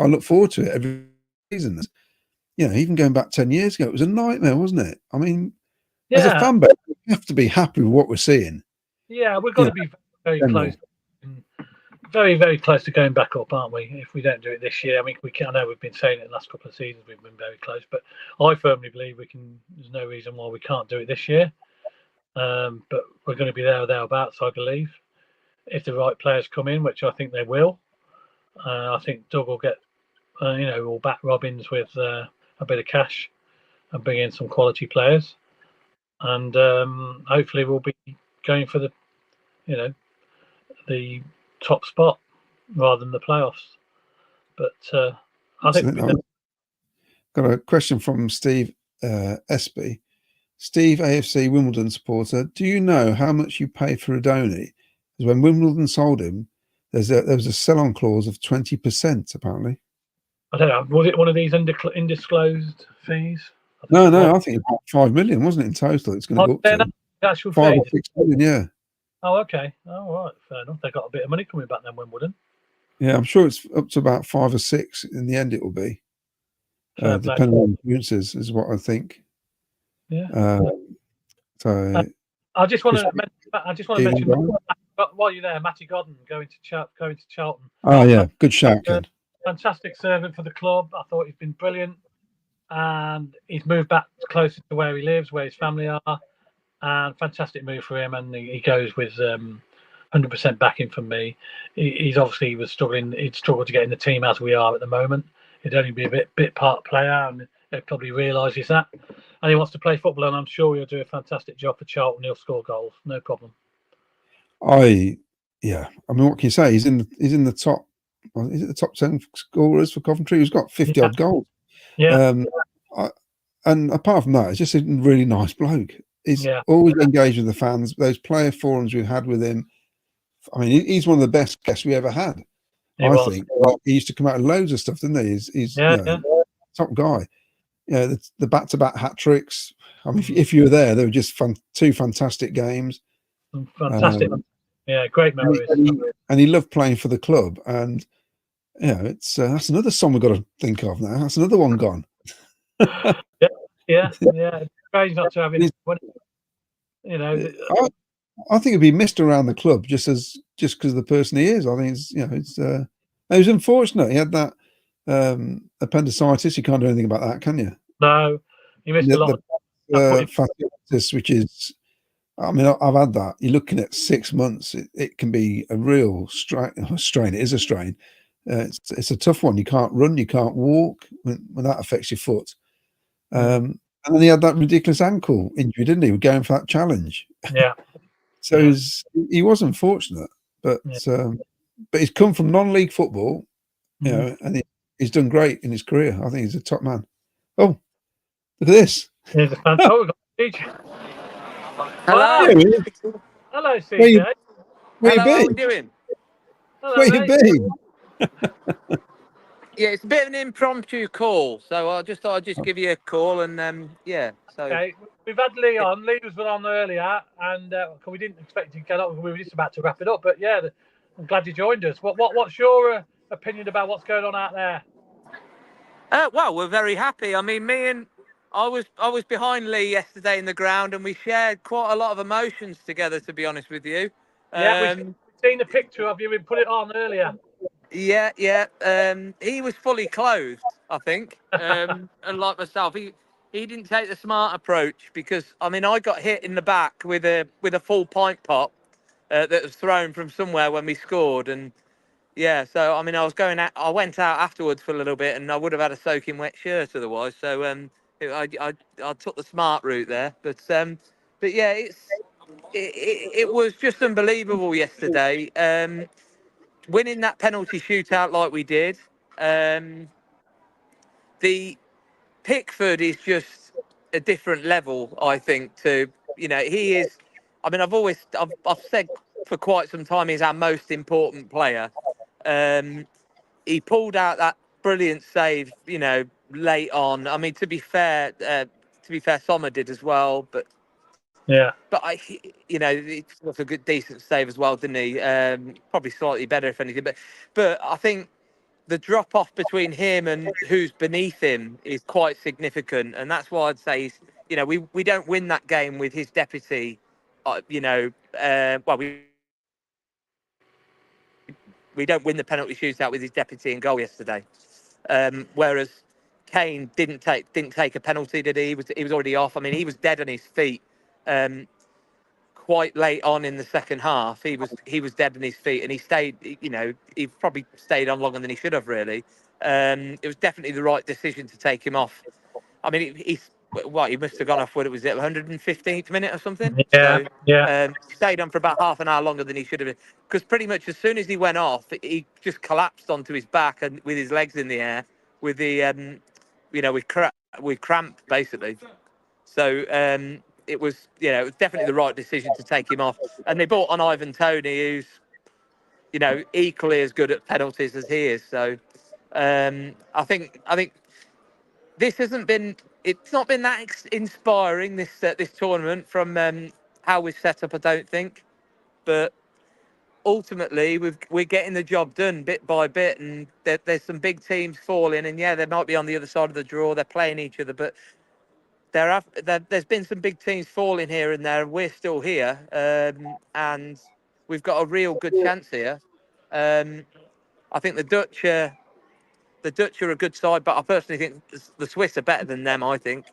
[SPEAKER 3] look forward to it every season. Even going back 10 years ago, it was a nightmare, wasn't it? I mean, as a fan base, we have to be happy with what we're seeing.
[SPEAKER 2] Yeah, we've got to be very close. Very, very close to going back up, aren't we? If we don't do it this year, I mean, I know we've been saying it the last couple of seasons, we've been very close, but I firmly believe we can. There's no reason why we can't do it this year. But we're going to be there or thereabouts, I believe, if the right players come in, which I think they will. I think Doug will get, will back Robbins with a bit of cash and bring in some quality players, and hopefully we'll be going for the top spot rather than the playoffs. But I think
[SPEAKER 3] got a question from Steve Espy. Steve, AFC Wimbledon supporter, do you know how much you pay for Adoni? Because when Wimbledon sold him, there was a sell-on clause of 20%, apparently.
[SPEAKER 2] I don't know. Was it one of these undisclosed fees?
[SPEAKER 3] No, I think it's about 5 million, wasn't it, in total? It's going to go up to
[SPEAKER 2] actual
[SPEAKER 3] 5 or 6 million, yeah.
[SPEAKER 2] Oh, okay. Oh, right. Fair enough. They got a bit of money coming back then, Wimbledon.
[SPEAKER 3] Yeah, I'm sure it's up to about 5 or 6 in the end. It will be, depending on appearances, is what I think.
[SPEAKER 2] Yeah.
[SPEAKER 3] So
[SPEAKER 2] I just want to mention while you're there, Matty Godden going to Charlton.
[SPEAKER 3] Oh yeah, good shout, Ken.
[SPEAKER 2] Fantastic servant for the club. I thought he's been brilliant, and he's moved back closer to where he lives, where his family are. And fantastic move for him, and he goes with 100% backing from me. He was struggling. He'd struggled to get in the team as we are at the moment. He'd only be a bit part player, and he probably realises that. And he wants to play football, and I'm sure he'll do a fantastic job for Charlton. He'll score goals, no problem.
[SPEAKER 3] I mean, what can you say? He's in the top. Is it the top 10 scorers for Coventry? He's got 50 odd goals.
[SPEAKER 2] Yeah.
[SPEAKER 3] And apart from that, it's just a really nice bloke. He's always engaged with the fans. Those player forums we've had with him. I mean, he's one of the best guests we ever had. I think he used to come out with loads of stuff, didn't he? He's top guy. Yeah, the back-to-back hat tricks. I mean, if you were there, they were just two fantastic games.
[SPEAKER 2] Fantastic, great memories.
[SPEAKER 3] And he loved playing for the club. And it's that's another song we've got to think of now. That's another one gone.
[SPEAKER 2] Yeah. It's not to have him.
[SPEAKER 3] I think he'd be missed around the club just because of the person he is. I think it was unfortunate. He had that appendicitis. You can't do anything about that, can you?
[SPEAKER 2] No, he missed a lot.
[SPEAKER 3] Fasciitis, which is, I mean, I've had that. You're looking at 6 months. It can be a real strain. It is a strain. It's a tough one. You can't run, you can't walk when that affects your foot. And then he had that ridiculous ankle injury, didn't he? We're going for that challenge.
[SPEAKER 2] Yeah.
[SPEAKER 3] So he was unfortunate, but he's come from non-league football, you know, and he's done great in his career. I think he's a top man. Oh, look at this!
[SPEAKER 2] Here's a fan. Oh, we've got CJ.
[SPEAKER 5] Hello.
[SPEAKER 2] Wow.
[SPEAKER 3] Yeah,
[SPEAKER 2] Hello,
[SPEAKER 3] Where you,
[SPEAKER 2] CJ.
[SPEAKER 3] where you
[SPEAKER 5] Hello, how we
[SPEAKER 3] been?
[SPEAKER 5] doing?
[SPEAKER 2] Hello,
[SPEAKER 3] Where you
[SPEAKER 2] mate.
[SPEAKER 3] been?
[SPEAKER 5] Yeah, it's a bit of an impromptu call, so I just thought I'd just give you a call and yeah. So
[SPEAKER 2] Okay, we've had Lee on. Lee was on earlier, and we didn't expect to get on. We were just about to wrap it up, but yeah, I'm glad you joined us. What's your opinion about what's going on out there?
[SPEAKER 5] well, we're very happy. I mean, I was behind Lee yesterday in the ground, and we shared quite a lot of emotions together. To be honest with you,
[SPEAKER 2] Yeah, we've seen a picture of you. We put it on earlier.
[SPEAKER 5] yeah. He was fully clothed, I think, and like myself, he didn't take the smart approach because I mean, I got hit in the back with a full pint pop that was thrown from somewhere when we scored, and yeah, so I mean, I went out afterwards for a little bit, and I would have had a soaking wet shirt otherwise. So I took the smart route there, but yeah, it was just unbelievable yesterday. Winning that penalty shootout like we did, the Pickford is just a different level, I think. He is. I mean, I've said for quite some time he's our most important player. He pulled out that brilliant save, late on. I mean, to be fair, Sommer did as well, but
[SPEAKER 2] Yeah.
[SPEAKER 5] he was a good, decent save as well, didn't he? Probably slightly better if anything, but I think the drop off between him and who's beneath him is quite significant, and that's why I'd say we don't win that game with his deputy. Well, we don't win the penalty shootout with his deputy in goal yesterday. Whereas Kane didn't take a penalty, did he? He was already off. I mean, he was dead on his feet. Quite late on in the second half, he was dead on his feet, and he stayed. He probably stayed on longer than he should have. Really, it was definitely the right decision to take him off. I mean, he must have gone off. What it was, at 115th minute or something.
[SPEAKER 2] Yeah.
[SPEAKER 5] So
[SPEAKER 2] Yeah.
[SPEAKER 5] stayed on for about half an hour longer than he should have. Because pretty much as soon as he went off, he just collapsed onto his back and with his legs in the air, with the with cramp basically. So it was definitely the right decision to take him off. And they brought on Ivan Toney, who's equally as good at penalties as he is. So I think this hasn't been. It's not been that inspiring this tournament from how we've set up. I don't think, but ultimately we're getting the job done bit by bit, and there's some big teams falling, and yeah, they might be on the other side of the draw. They're playing each other, but there's been some big teams falling here and there, and we're still here, and we've got a real good chance here. I think the Dutch are a good side, but I personally think the Swiss are better than them. I think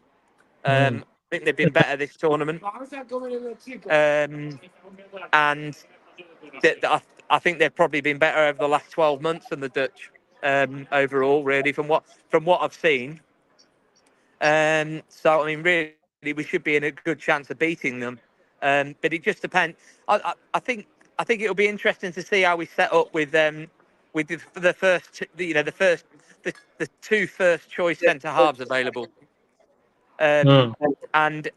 [SPEAKER 5] they've been better this tournament, and I think they've probably been better over the last 12 months than the Dutch overall, really, from what I've seen. So I mean, really, we should be in a good chance of beating them. But it just depends. I think it'll be interesting to see how we set up with the first, the two first choice centre halves available. And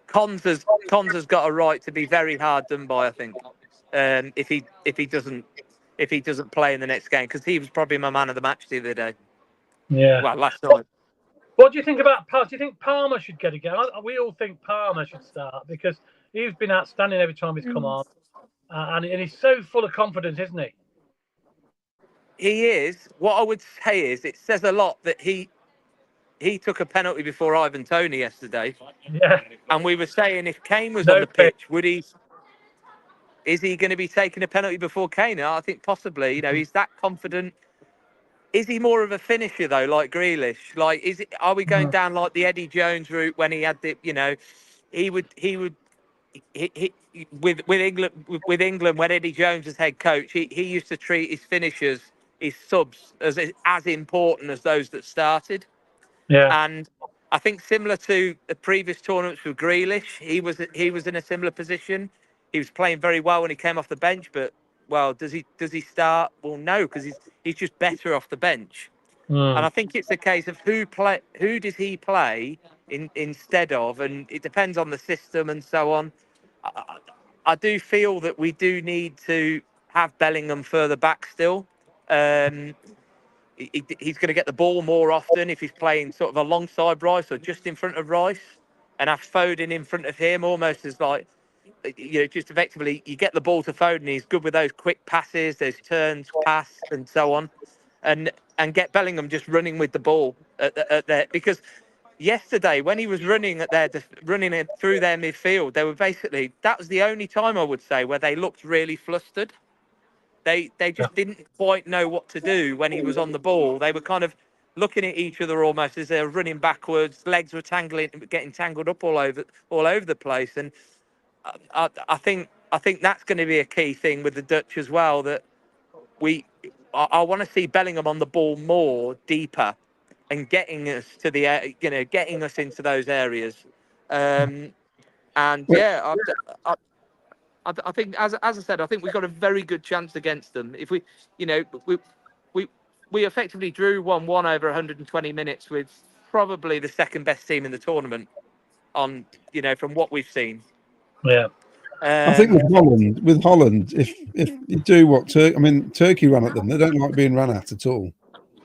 [SPEAKER 5] Cons has got a right to be very hard done by, I think. If he doesn't play in the next game, because he was probably my man of the match the other day.
[SPEAKER 2] Yeah.
[SPEAKER 5] Well, last night.
[SPEAKER 2] What do you think about Palmer? Do you think Palmer should get a game? We all think Palmer should start because he's been outstanding every time he's come on, and he's so full of confidence, isn't he?
[SPEAKER 5] He is. What I would say is, it says a lot that he took a penalty before Ivan Toney yesterday.
[SPEAKER 2] Yeah.
[SPEAKER 5] And we were saying, if Kane was
[SPEAKER 2] No
[SPEAKER 5] on the pitch, is he going to be taking a penalty before Kane? I think possibly. He's that confident. Is he more of a finisher though, like Grealish? Like, are we going down like the Eddie Jones route when he had the, he would with England when Eddie Jones was head coach, he used to treat his finishers, his subs, as important as those that started.
[SPEAKER 2] Yeah.
[SPEAKER 5] And I think similar to the previous tournaments with Grealish, he was in a similar position. He was playing very well when he came off the bench, but well, does he start? Well, no, because he's just better off the bench. And I think it's a case of who does he play instead of, and it depends on the system and so on. I do feel that we do need to have Bellingham further back still. He's going to get the ball more often if he's playing sort of alongside Rice or just in front of Rice, and have Foden in front of him, almost as like, just effectively you get the ball to Foden. He's good with those quick passes, those turns, pass, and so on, and get Bellingham just running with the ball at there, because yesterday when he was running running it through their midfield, they were basically, that was the only time I would say where they looked really flustered. They just didn't quite know what to do when he was on the ball. They were kind of looking at each other almost as they were running backwards. Legs were getting tangled up all over the place. And I think that's going to be a key thing with the Dutch as well. That I want to see Bellingham on the ball more, deeper, and getting us to getting us into those areas. And yeah, I think, as I said, I think we've got a very good chance against them. If we effectively drew 1-1 over 120 minutes with probably the second best team in the tournament from what we've seen.
[SPEAKER 2] Yeah.
[SPEAKER 3] I think with Holland, if you do what Turkey ran at them, they don't like being ran at all.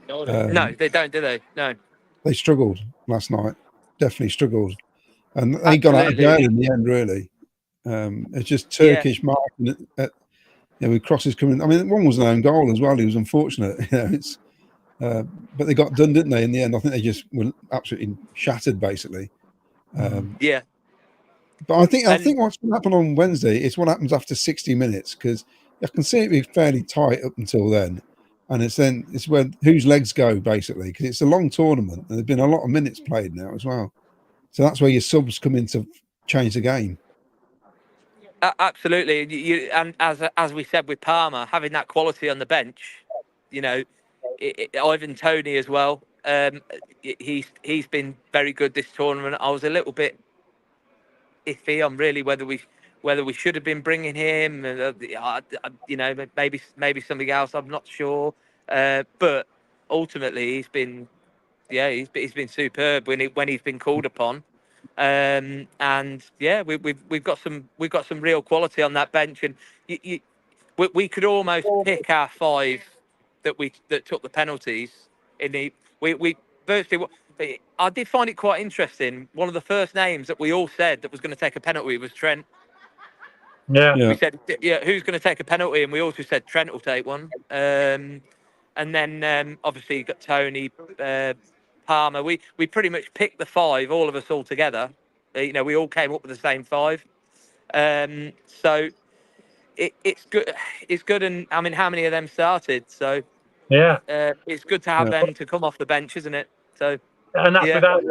[SPEAKER 5] No, they don't, do they? No.
[SPEAKER 3] They struggled last night. Definitely struggled, and they got out of jail in the end. Really, it's just Turkish marking with crosses coming. I mean, one was an own goal as well. He was unfortunate. But they got done, didn't they? In the end, I think they just were absolutely shattered, basically. But I think what's going to happen on Wednesday is what happens after 60 minutes, because I can see it be fairly tight up until then, and it's where whose legs go, basically, because it's a long tournament and there's been a lot of minutes played now as well. So that's where your subs come in to change the game.
[SPEAKER 5] Absolutely, and as we said with Palmer, having that quality on the bench, Ivan Toney as well. He's been very good this tournament. I was a little bit iffy on really whether we should have been bringing him, maybe something else. I'm not sure, but ultimately he's been superb when he's been called upon. And yeah, we've got some real quality on that bench, and we could almost pick our five that took the penalties. We virtually. I did find it quite interesting. One of the first names that we all said that was going to take a penalty was Trent.
[SPEAKER 2] Yeah.
[SPEAKER 5] We said, who's going to take a penalty? And we also said Trent will take one. And then obviously you got Toney, Palmer. We pretty much picked the five, all of us all together. We all came up with the same five. So it's good. It's good. And I mean, how many of them started? So
[SPEAKER 2] yeah,
[SPEAKER 5] it's good to have them to come off the bench, isn't it? So.
[SPEAKER 2] And that's without,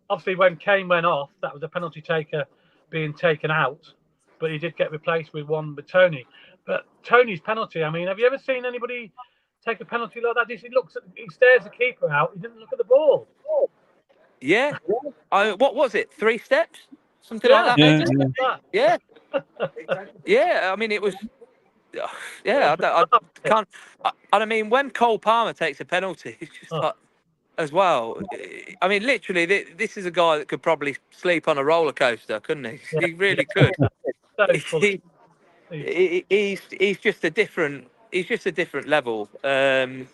[SPEAKER 2] obviously, when Kane went off, that was a penalty taker being taken out, but he did get replaced with one with Toney. But Toney's penalty, I mean, have you ever seen anybody take a penalty like that? He stares the keeper out. He didn't look at the ball.
[SPEAKER 5] Yeah. What was it? 3 steps? Something like that? Yeah. Yeah. I mean, it was. Yeah. I can't. I mean, when Cole Palmer takes a penalty, it's just like. As well, I mean, literally, this is a guy that could probably sleep on a roller coaster, couldn't he? He really could. He's just a different. He's just a different level. And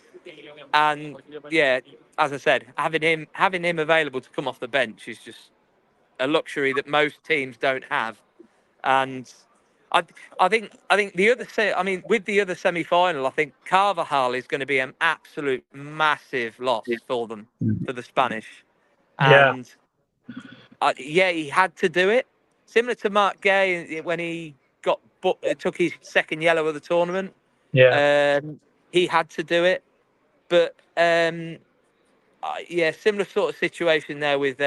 [SPEAKER 5] yeah, as I said, having him available to come off the bench is just a luxury that most teams don't have. And I think the other with the other semi-final, I think Carvajal is going to be an absolute massive loss for them, for the Spanish. And he had to do it, similar to Mark Gay when he took his second yellow of the tournament. He had to do it, but similar sort of situation there with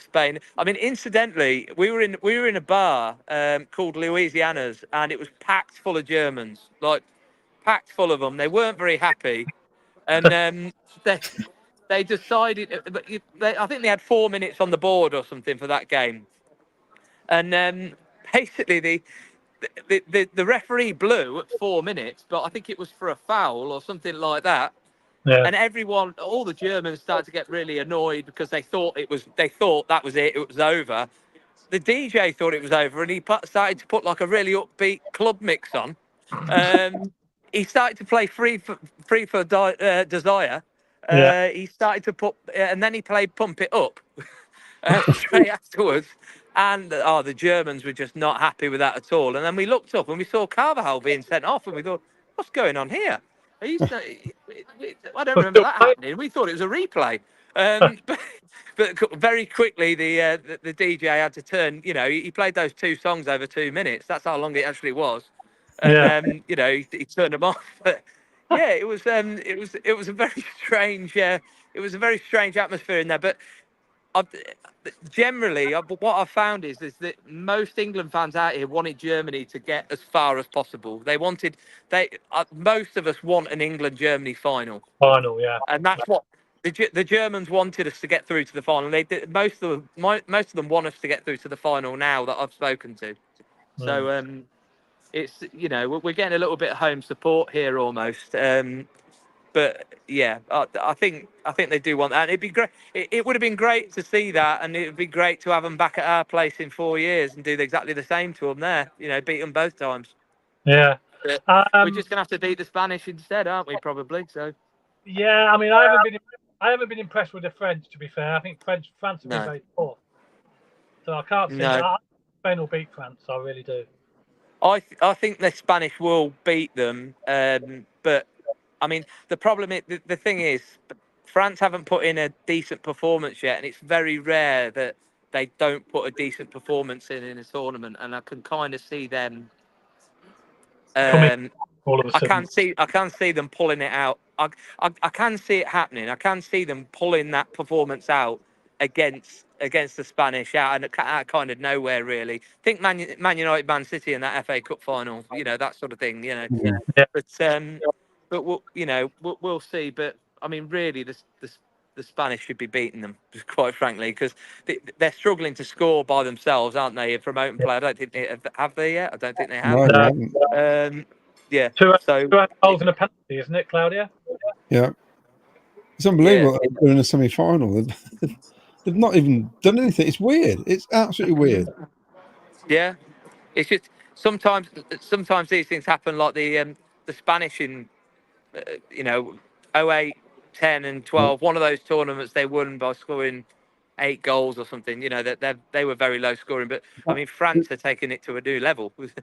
[SPEAKER 5] Spain. I mean, incidentally, we were in a bar called Louisiana's, and it was packed full of Germans, like packed full of them. They weren't very happy, and they decided. I think they had 4 minutes on the board or something for that game, and basically the referee blew at 4 minutes, but I think it was for a foul or something like that.
[SPEAKER 2] Yeah.
[SPEAKER 5] And everyone, all the Germans started to get really annoyed because they thought that was it was over. The DJ thought it was over, and he started to put like a really upbeat club mix on. He started to play Free for Desire.
[SPEAKER 2] Yeah.
[SPEAKER 5] He started to put, and then he played Pump It Up straight afterwards. And the Germans were just not happy with that at all. And then we looked up and we saw Carvajal being sent off, and we thought, what's going on here? I don't remember that happening. We thought it was a replay. But very quickly, the DJ had to turn. You know, he played those 2 songs over 2 minutes. That's how long it actually was. And you know, he turned them off. But yeah, it was a very strange. It was a very strange atmosphere in there. But generally, what I've found is that most England fans out here wanted Germany to get as far as possible. Most of us want an England-Germany final.
[SPEAKER 2] Final, yeah.
[SPEAKER 5] And that's what the Germans wanted us to get through to the final. They did, most of them want us to get through to the final now that I've spoken to. So it's, you know, we're getting a little bit of home support here almost. But yeah, I think they do want that. And it'd be great. It would have been great to see that, and it would be great to have them back at our place in 4 years and do exactly the same to them there. You know, beat them both times.
[SPEAKER 2] Yeah.
[SPEAKER 5] We're just gonna have to beat the Spanish instead, aren't we? Probably. So.
[SPEAKER 2] Yeah, I mean, I haven't been impressed with the French, to be fair. I think France have been very poor. So I can't see that. Spain will beat France. I really do.
[SPEAKER 5] I think the Spanish will beat them, but I mean the problem is the thing is France haven't put in a decent performance yet, and it's very rare that they don't put a decent performance in a tournament, and I can kind of see them.
[SPEAKER 2] All of a sudden.
[SPEAKER 5] I can see them pulling it out. I can see it happening. I can see them pulling that performance out against the Spanish out kind of nowhere really. Think Man United, Man City in that FA Cup final. You know, that sort of thing. You know,
[SPEAKER 2] Yeah.
[SPEAKER 5] But we'll see. But I mean, really, the Spanish should be beating them, quite frankly, because they're struggling to score by themselves, aren't they? From open play, I don't think have they yet. I don't think they have.
[SPEAKER 3] No,
[SPEAKER 5] yeah.
[SPEAKER 2] Two
[SPEAKER 5] So
[SPEAKER 2] goals and a penalty, isn't it, Claudia?
[SPEAKER 3] yeah. It's unbelievable that they're in a semi-final. They've not even done anything. It's weird. It's absolutely weird.
[SPEAKER 5] Yeah, it's just sometimes these things happen, like the Spanish in 08, 10 and 12. One of those tournaments they won by scoring 8 goals or something. You know, that they were very low scoring. But I mean, France are taking it to a new level with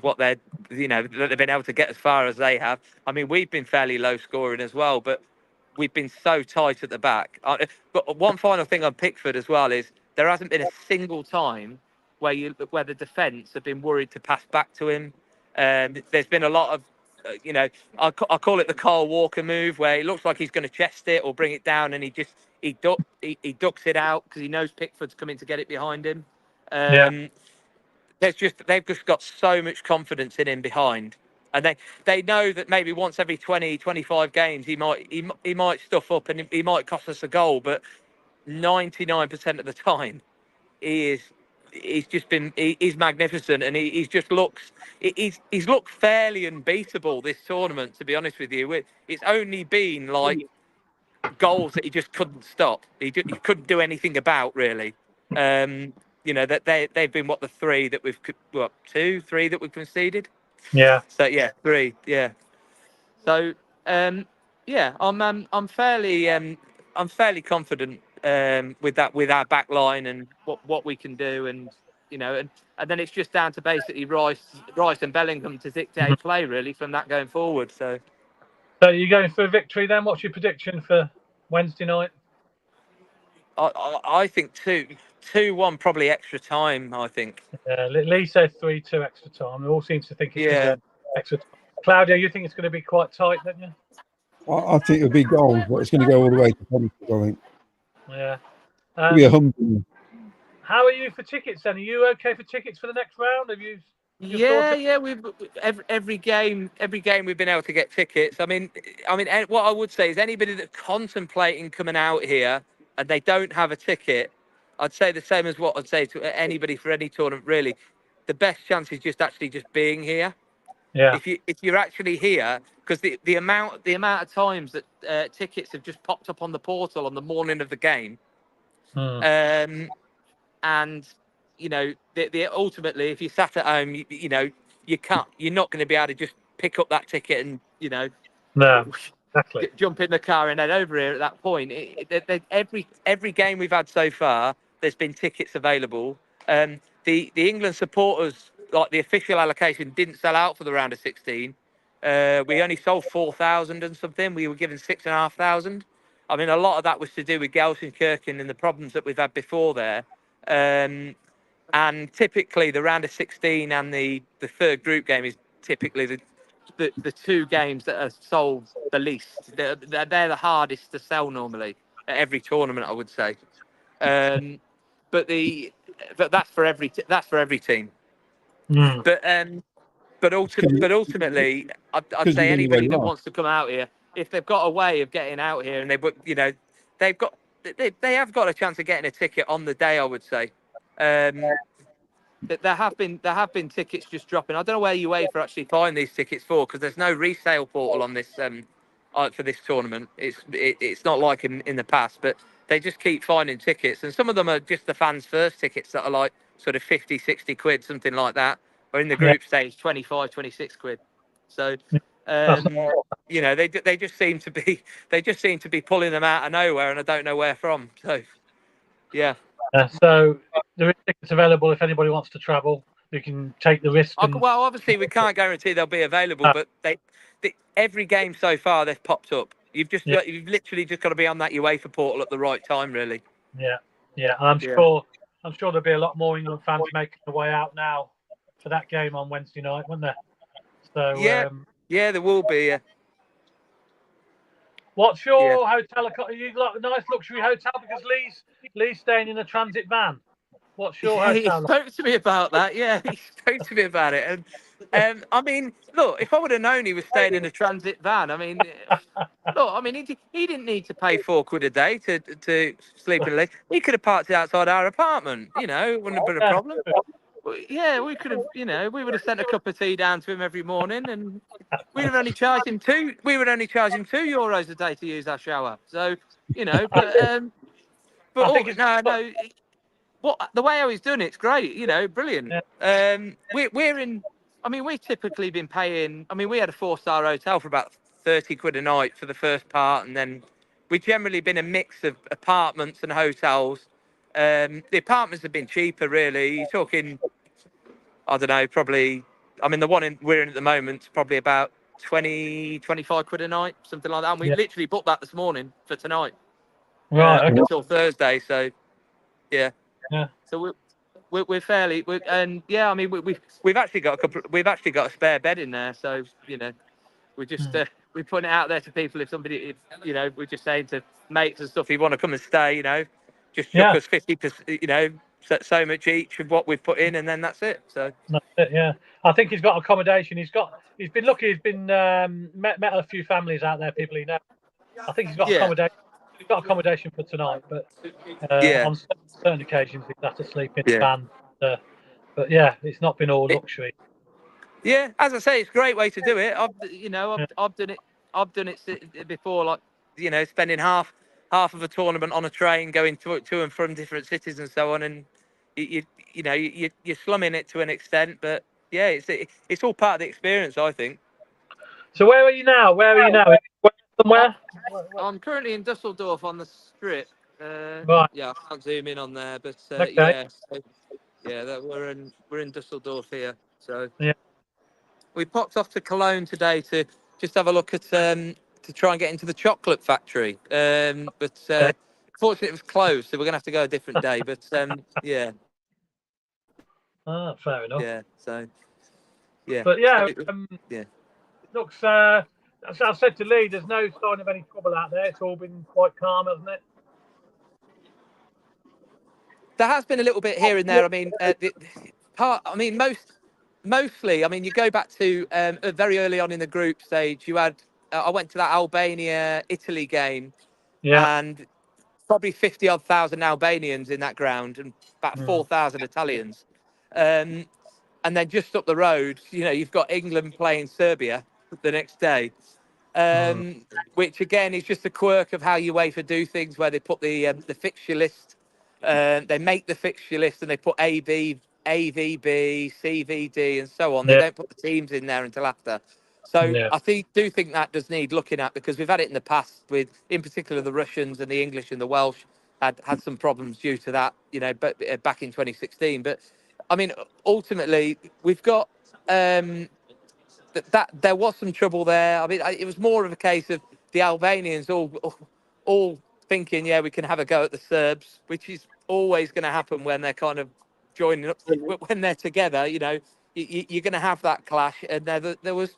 [SPEAKER 5] what they're, you know, they've been able to get as far as they have. I mean, we've been fairly low scoring as well, but we've been so tight at the back. But one final thing on Pickford as well is there hasn't been a single time where the defence have been worried to pass back to him. There's been a lot of, I call it the Kyle Walker move, where it looks like he's going to chest it or bring it down, and he ducks it out because he knows Pickford's coming to get it behind him. They've just got so much confidence in him behind, and they know that maybe once every 20, 25 games he might stuff up and he might cost us a goal, but 99% of the time he's magnificent, and he's looked fairly unbeatable this tournament, to be honest with you. It's only been like goals that he just couldn't stop. He couldn't do anything about, really. That they've been the 3 that we've 3 that we've conceded.
[SPEAKER 2] Yeah.
[SPEAKER 5] So yeah, 3. Yeah. So I'm fairly confident with our back line and what we can do, and and then it's just down to basically Rice and Bellingham to dictate play really from that going forward. So
[SPEAKER 2] you're going for a victory then? What's your prediction for Wednesday night?
[SPEAKER 5] I think 2-1, probably extra time. I think.
[SPEAKER 2] Lee said 3-2 extra time. We all seem to think it's going to be extra time. Claudia, you think it's going to be quite tight, don't you?
[SPEAKER 3] I think it'll be goals, but it's going to go all the way to penalties, I think.
[SPEAKER 2] Yeah.
[SPEAKER 3] It'll be a humbling.
[SPEAKER 2] How are you for tickets then? Are you okay for tickets for the next round? Have you
[SPEAKER 5] Yeah. We've every game we've been able to get tickets. I mean, what I would say is anybody that's contemplating coming out here and they don't have a ticket, I'd say the same as what I'd say to anybody for any tournament. Really, the best chance is just being here.
[SPEAKER 2] Yeah.
[SPEAKER 5] If you're actually here, because the amount of times that tickets have just popped up on the portal on the morning of the game, and the ultimately, if you sat at home, you're not going to be able to just pick up that ticket and
[SPEAKER 2] No, exactly.
[SPEAKER 5] jump in the car and head over here at that point. Every game we've had so far, there's been tickets available. The England supporters, like the official allocation, didn't sell out for the round of 16. We only sold 4,000 and something. We were given 6,500. I mean, a lot of that was to do with Gelsenkirchen and the problems that we've had before there. And typically, the round of 16 and the third group game is typically the two games that are sold the least. They're the hardest to sell normally at every tournament, I would say. But that's for every team. But ultimately, I'd say anybody that wants to come out here, if they've got a way of getting out here and they have got a chance of getting a ticket on the day, I would say. There have been tickets just dropping. I don't know where UEFA actually find these tickets for, because there's no resale portal on this for this tournament. It's not like in the past, but they just keep finding tickets, and some of them are just the fans first tickets that are like sort of 50, 60 quid, something like that, or in the group stage 25, 26 quid. So they just seem to be pulling them out of nowhere, and I don't know where from. So yeah.
[SPEAKER 2] So there are tickets available if anybody wants to travel. You can take the risk.
[SPEAKER 5] Well, obviously we can't guarantee they'll be available, but every game so far they've popped up. You've literally just got to be on that UEFA portal at the right time, really.
[SPEAKER 2] Yeah. I'm sure there'll be a lot more England fans making their way out now for that game on Wednesday night, won't there? So
[SPEAKER 5] there will be. Yeah.
[SPEAKER 2] What's your hotel? You got a nice luxury hotel, because Lee's staying in a transit van. What's your hotel?
[SPEAKER 5] He spoke to me about that. Yeah, he spoke to me about it. And I mean, look, if I would have known he was staying in a transit van, he didn't need to pay £4 a day to sleep in a lift. He could have parked it outside our apartment. It wouldn't have been a problem. Yeah, we could have. We would have sent a cup of tea down to him every morning, and we'd have only charged him €2 a day to use our shower. So no. The way I was doing it's great. Brilliant. Yeah. We've typically been paying. We had a 4-star hotel for about 30 quid a night for the first part, and then we've generally been a mix of apartments and hotels. The apartments have been cheaper, really. You're talking, I don't know, probably. The one we're in at the moment is probably about 20, 25 quid a night, something like that. And we literally booked that this morning for tonight.
[SPEAKER 2] Right.
[SPEAKER 5] Up until Thursday. So, yeah.
[SPEAKER 2] Yeah.
[SPEAKER 5] So we're fairly, we've actually got a spare bed in there. So we're just we're putting it out there to people. If we're just saying to mates and stuff, if you want to come and stay, just chuck us 50%, so much each of what we've put in, and then that's it. So
[SPEAKER 2] that's it. Yeah, I think he's got accommodation. He's been lucky. He's been met a few families out there, people he knows. I think he's got accommodation. He's got accommodation for tonight, but on certain occasions he's had to sleep in the van. But it's not been all luxury.
[SPEAKER 5] Yeah, as I say, it's a great way to do it. I've done it before, like spending half of a tournament on a train going to and from different cities and so on, and you're slumming it to an extent, but it's all part of the experience, I think.
[SPEAKER 2] So where are you now? Somewhere?
[SPEAKER 5] I'm currently in Dusseldorf on the Strip.
[SPEAKER 2] Right.
[SPEAKER 5] Yeah, I can't zoom in on there, but
[SPEAKER 2] okay.
[SPEAKER 5] we're in Dusseldorf here. So
[SPEAKER 2] yeah,
[SPEAKER 5] we popped off to Cologne today to just have a look at to try and get into the chocolate factory. But fortunately it was closed, so we're gonna have to go a different day. But yeah.
[SPEAKER 2] Ah, fair enough.
[SPEAKER 5] Yeah. So yeah.
[SPEAKER 2] But
[SPEAKER 5] yeah.
[SPEAKER 2] Looks. As I said to Lee, there's no sign of any trouble out there. It's all been quite calm, hasn't it?
[SPEAKER 5] There has been a little bit here and there. Mostly, I mean, you go back to very early on in the group stage. You had I went to that Albania Italy game,
[SPEAKER 2] Yeah.
[SPEAKER 5] and probably 50 odd thousand Albanians in that ground, and about 4,000 Italians. Um, and then just up the road, you've got England playing Serbia the next day, which again is just a quirk of how UEFA do things, where they put the fixture list, they make the fixture list, and they put AB, AVB, CVD, and so on. They
[SPEAKER 2] Yeah.
[SPEAKER 5] don't put the teams in there until after. So
[SPEAKER 2] Yeah.
[SPEAKER 5] I do think that does need looking at, because we've had it in the past with, in particular, the Russians and the English and the Welsh had some problems due to that, but back in 2016. But I mean, ultimately, we've got that there was some trouble there. I mean, it was more of a case of the Albanians all thinking, yeah, we can have a go at the Serbs, which is always going to happen when they're kind of joining up. When they're together, you're going to have that clash. And there was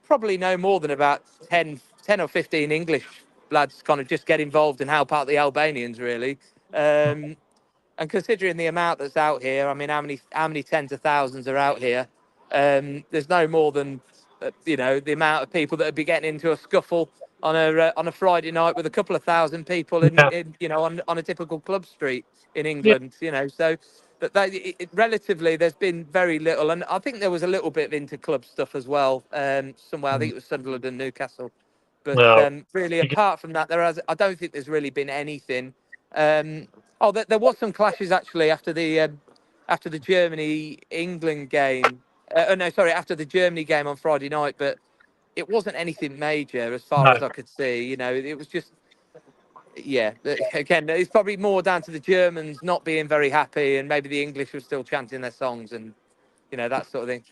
[SPEAKER 5] probably no more than about 10 or 15 English lads kind of just get involved and help out the Albanians, really. And considering the amount that's out here, I mean, how many tens of thousands are out here? There's no more than the amount of people that would be getting into a scuffle on a Friday night with a couple of thousand people
[SPEAKER 2] Yeah.
[SPEAKER 5] on a typical club street in
[SPEAKER 2] Yeah.
[SPEAKER 5] England. So relatively, there's been very little, and I think there was a little bit of inter-club stuff as well. Somewhere, I think it was Sunderland and Newcastle. But
[SPEAKER 2] Well,
[SPEAKER 5] really, apart from that, I don't think there's really been anything. There was some clashes actually after the Germany England game. No, sorry, after the Germany game on Friday night, but it wasn't anything major as far
[SPEAKER 2] no.
[SPEAKER 5] as I could see. It was just, yeah. Again, it's probably more down to the Germans not being very happy, and maybe the English were still chanting their songs and that sort of thing.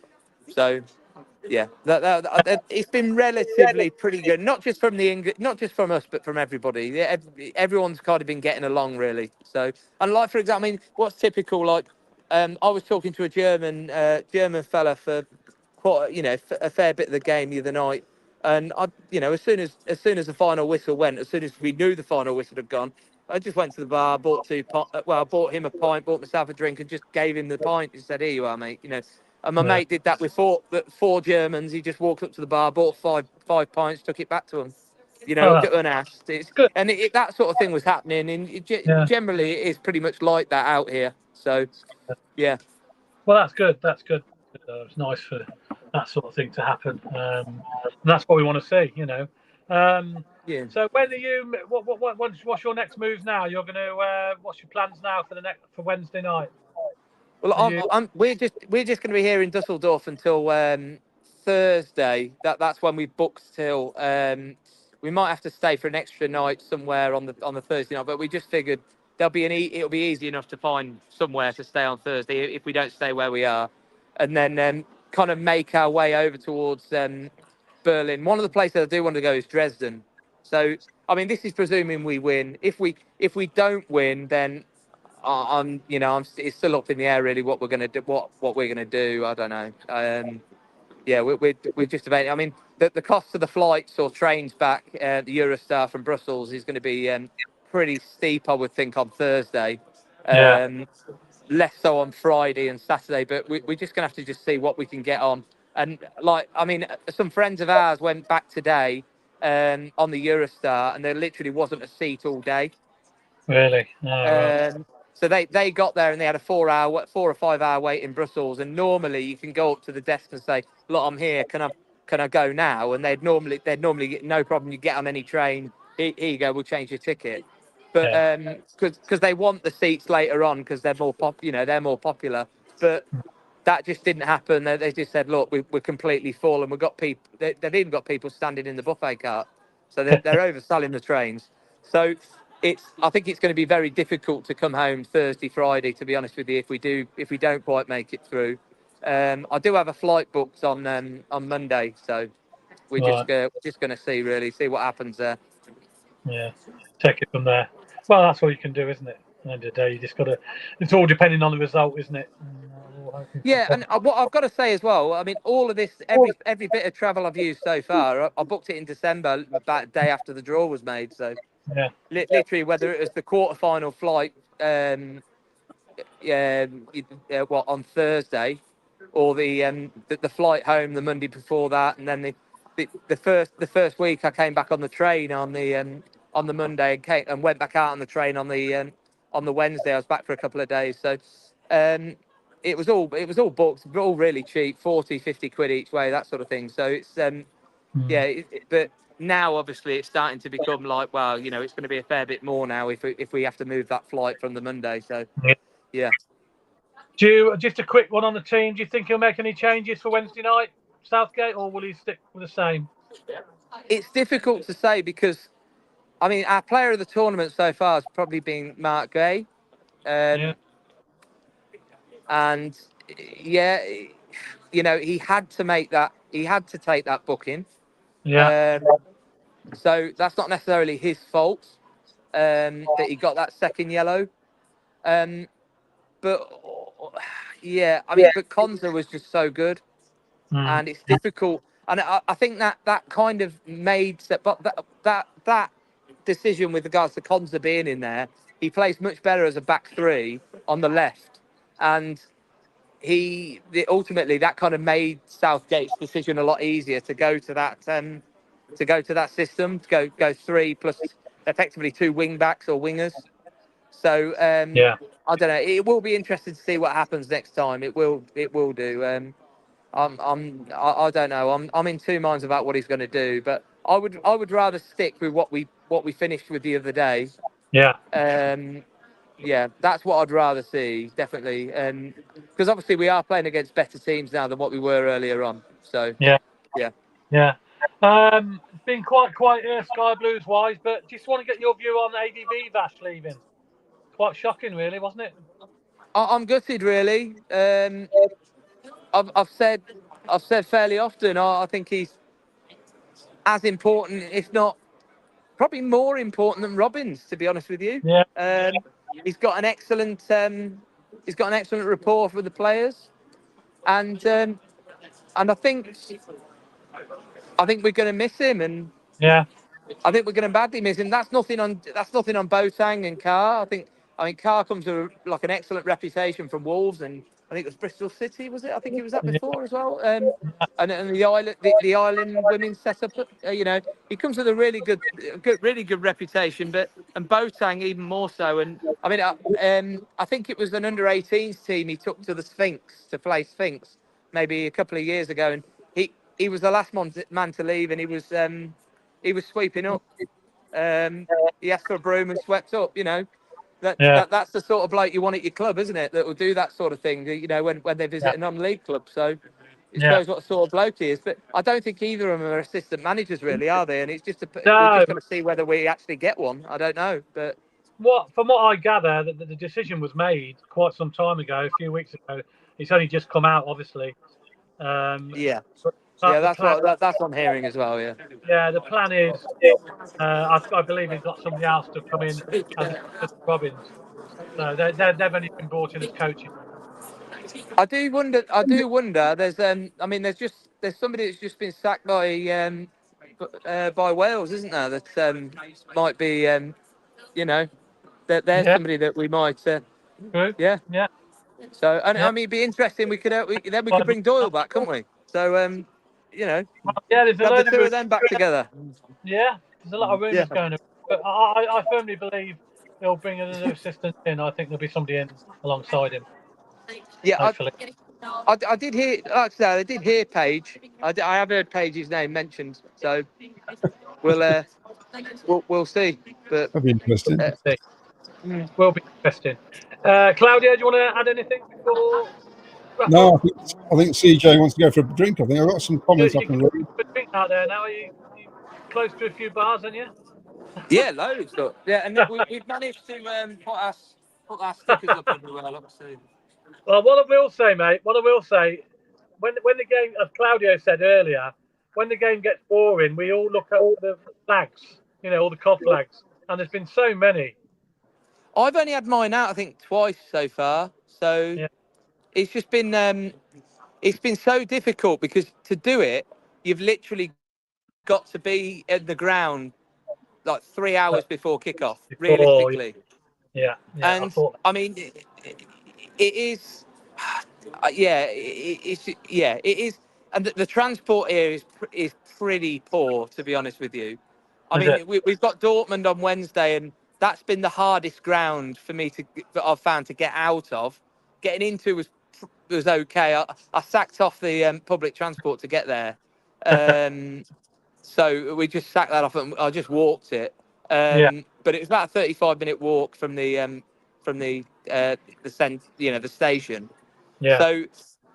[SPEAKER 5] So yeah, it's been relatively pretty good. Not just from not just from us, but from everybody. Yeah, everyone's kind of been getting along really. So, and like for example, I mean, what's typical? Like, I was talking to a German fella for quite, a fair bit of the game the other night, and as soon as the final whistle went, as soon as we knew the final whistle had gone, I just went to the bar, bought I bought him a pint, bought myself a drink, and just gave him the pint and said, "Here you are, mate." And my
[SPEAKER 2] Yeah.
[SPEAKER 5] mate did that with four Germans. He just walked up to the bar, bought five pints, took it back to them,
[SPEAKER 2] Oh, that's
[SPEAKER 5] unasked.
[SPEAKER 2] good.
[SPEAKER 5] That sort of thing was happening, and
[SPEAKER 2] Yeah.
[SPEAKER 5] generally it is pretty much like that out here. So, yeah,
[SPEAKER 2] Well, that's good. That's good. It's nice for that sort of thing to happen. And that's what we want to see.
[SPEAKER 5] yeah.
[SPEAKER 2] So when are you? What's your next moves now? You're going to. What's your plans now for Wednesday night?
[SPEAKER 5] Well,
[SPEAKER 2] Are you?
[SPEAKER 5] we're just going to be here in Dusseldorf until Thursday. That's when we booked till. We might have to stay for an extra night somewhere on the Thursday night, but we just figured it'll be easy enough to find somewhere to stay on Thursday if we don't stay where we are, and then kind of make our way over towards Berlin. One of the places I do want to go is Dresden. So, I mean, this is presuming we win. If we don't win, then it's still up in the air really what we're going to do. What we're going to do, I don't know. Yeah, we're just debating. I mean, the cost of the flights or trains back, the Eurostar from Brussels is going to be pretty steep, I would think, on Thursday.
[SPEAKER 2] Yeah.
[SPEAKER 5] Less so on Friday and Saturday, but we're just going to have to just see what we can get on. And I mean, some friends of ours went back today on the Eurostar, and there literally wasn't a seat all day.
[SPEAKER 2] Really? Oh, right.
[SPEAKER 5] So they got there and they had a 4 or 5 hour wait in Brussels. And normally you can go up to the desk and say, "Look, I'm here. Can I go now?" And they'd normally get no problem. You get on any train. Here you go. We'll change your ticket. But
[SPEAKER 2] Yeah.
[SPEAKER 5] because they want the seats later on because they're more they're more popular. But that just didn't happen. They just said, "Look, we're completely full, and we've got people. They've even got people standing in the buffet cart, so they're overselling the trains." So I think it's going to be very difficult to come home Thursday, Friday. To be honest with you, if we don't quite make it through, I do have a flight booked on Monday, so we're
[SPEAKER 2] Right.
[SPEAKER 5] just going to see what happens there.
[SPEAKER 2] Yeah. Take it from there. Well, that's all you can do, isn't it? At the end of the day, you just got to. It's all depending on the result, isn't it? We're all hoping for
[SPEAKER 5] Yeah,
[SPEAKER 2] the
[SPEAKER 5] and what I've got to say as well, I mean, all of this, every bit of travel I've used so far, I booked it in December, about a day after the draw was made. So
[SPEAKER 2] Yeah.
[SPEAKER 5] literally, whether it was the quarterfinal flight, on Thursday, or the flight home the Monday before that, and then the first week I came back on the train on the Monday and went back out on the train on the Wednesday. I was back for a couple of days, so it was all booked, but all really cheap, 40, 50 quid each way, that sort of thing. So it's but now obviously it's starting to become like, well, you know, it's going to be a fair bit more now if we have to move that flight from the Monday. So yeah.
[SPEAKER 2] Just a quick one on the team. Do you think he'll make any changes for Wednesday night, Southgate, or will he stick with the same?
[SPEAKER 5] It's difficult to say because, I mean, our player of the tournament so far has probably been Mark Gay. And yeah, you know, he had to take that booking.
[SPEAKER 2] Yeah.
[SPEAKER 5] So that's not necessarily his fault that he got that second yellow. But yeah, I mean, but Konza was just so good, and it's difficult. And I think that kind of made that decision with regards to Konza being in there. He plays much better as a back three on the left, and ultimately that kind of made Southgate's decision a lot easier to go to that system, to go three plus effectively two wing backs or wingers. So I don't know. It will be interesting to see what happens next time. It will do. I don't know. I'm in two minds about what he's going to do, but I would rather stick with what we finished with the other day.
[SPEAKER 2] Yeah.
[SPEAKER 5] Yeah, that's what I'd rather see, definitely. Because obviously we are playing against better teams now than what we were earlier on. So
[SPEAKER 2] Yeah.
[SPEAKER 5] yeah.
[SPEAKER 2] It's been quite Sky Blues wise, but just want to get your view on ADV Vash leaving. Quite shocking, really, wasn't it?
[SPEAKER 5] I'm gutted, really. I've said fairly often. I think he's as important, if not probably more important than Robbins, to be honest with you.
[SPEAKER 2] Yeah.
[SPEAKER 5] He's got an excellent rapport with the players, and I think we're going to miss him, and
[SPEAKER 2] Yeah.
[SPEAKER 5] I think we're going to badly miss him. That's nothing on Boateng and Carr. I mean Carr comes with like an excellent reputation from Wolves, and I think it was Bristol City, was it? I think he was at before as well. And the island women's setup. You know, he comes with a really good reputation. But Boateng even more so. And I mean, I think it was an under-18s team he took to the Sphinx to play Sphinx maybe a couple of years ago, and he was the last man to leave, and he was sweeping up. He asked for a broom and swept up. You know, that's the sort of bloke you want at your club, isn't it? That will do that sort of thing. You know, when they visit a non-league club. So it shows what sort of bloke he is. But I don't think either of them are assistant managers, really, are they? And it's just we're just going to see whether we actually get one. I don't know, but
[SPEAKER 2] from what I gather, the decision was made quite some time ago, a few weeks ago. It's only just come out, obviously.
[SPEAKER 5] That's what I'm hearing as well. Yeah.
[SPEAKER 2] Yeah, the plan is, I believe he's got somebody else to come in as Robbins. So they've only been brought in as coaches.
[SPEAKER 5] I do wonder. There's there's somebody that's just been sacked by Wales, isn't there? That might be you know, there's somebody that we might yeah. So I mean, it'd be interesting. We could bring Doyle back, couldn't we? So you know,
[SPEAKER 2] there's a load
[SPEAKER 5] the two of them back together.
[SPEAKER 2] Yeah, there's a lot of rumours going on, but I firmly believe they'll bring another assistant in. I think there'll be somebody in alongside him.
[SPEAKER 5] Yeah,
[SPEAKER 2] hopefully.
[SPEAKER 5] I did hear. Like I said, I did hear Page. I have heard Page's name mentioned. So we'll see. But
[SPEAKER 3] That'd be interesting.
[SPEAKER 2] Will be interesting. Claudia, do you want to add anything before?
[SPEAKER 3] No, I think CJ wants to go for a drink. I think I've got some comments I can read.
[SPEAKER 2] Drink out there now. Are you close to a few bars, aren't you?
[SPEAKER 5] Yeah, loads. Yeah, and we've managed to put our stickers up everywhere.
[SPEAKER 2] Well, what I will say, mate. When the game, as Claudio said earlier, when the game gets boring, we all look at the flags. You know, all the COD flags, and there's been so many.
[SPEAKER 5] I've only had mine out, I think, twice so far. So it's just been so difficult because to do it, you've literally got to be in the ground like 3 hours before kickoff, realistically.
[SPEAKER 2] Yeah.
[SPEAKER 5] And I mean, it is. it is, and the transport here is pretty poor, to be honest with you. I
[SPEAKER 2] Is
[SPEAKER 5] mean,
[SPEAKER 2] it?
[SPEAKER 5] we've got Dortmund on Wednesday, and that's been the hardest ground for me that I've found to get out of. Getting into was okay. I sacked off the public transport to get there, so we just sacked that off, and I just walked it.
[SPEAKER 2] Yeah.
[SPEAKER 5] But it was about a 35-minute walk from the station.
[SPEAKER 2] Yeah.
[SPEAKER 5] So,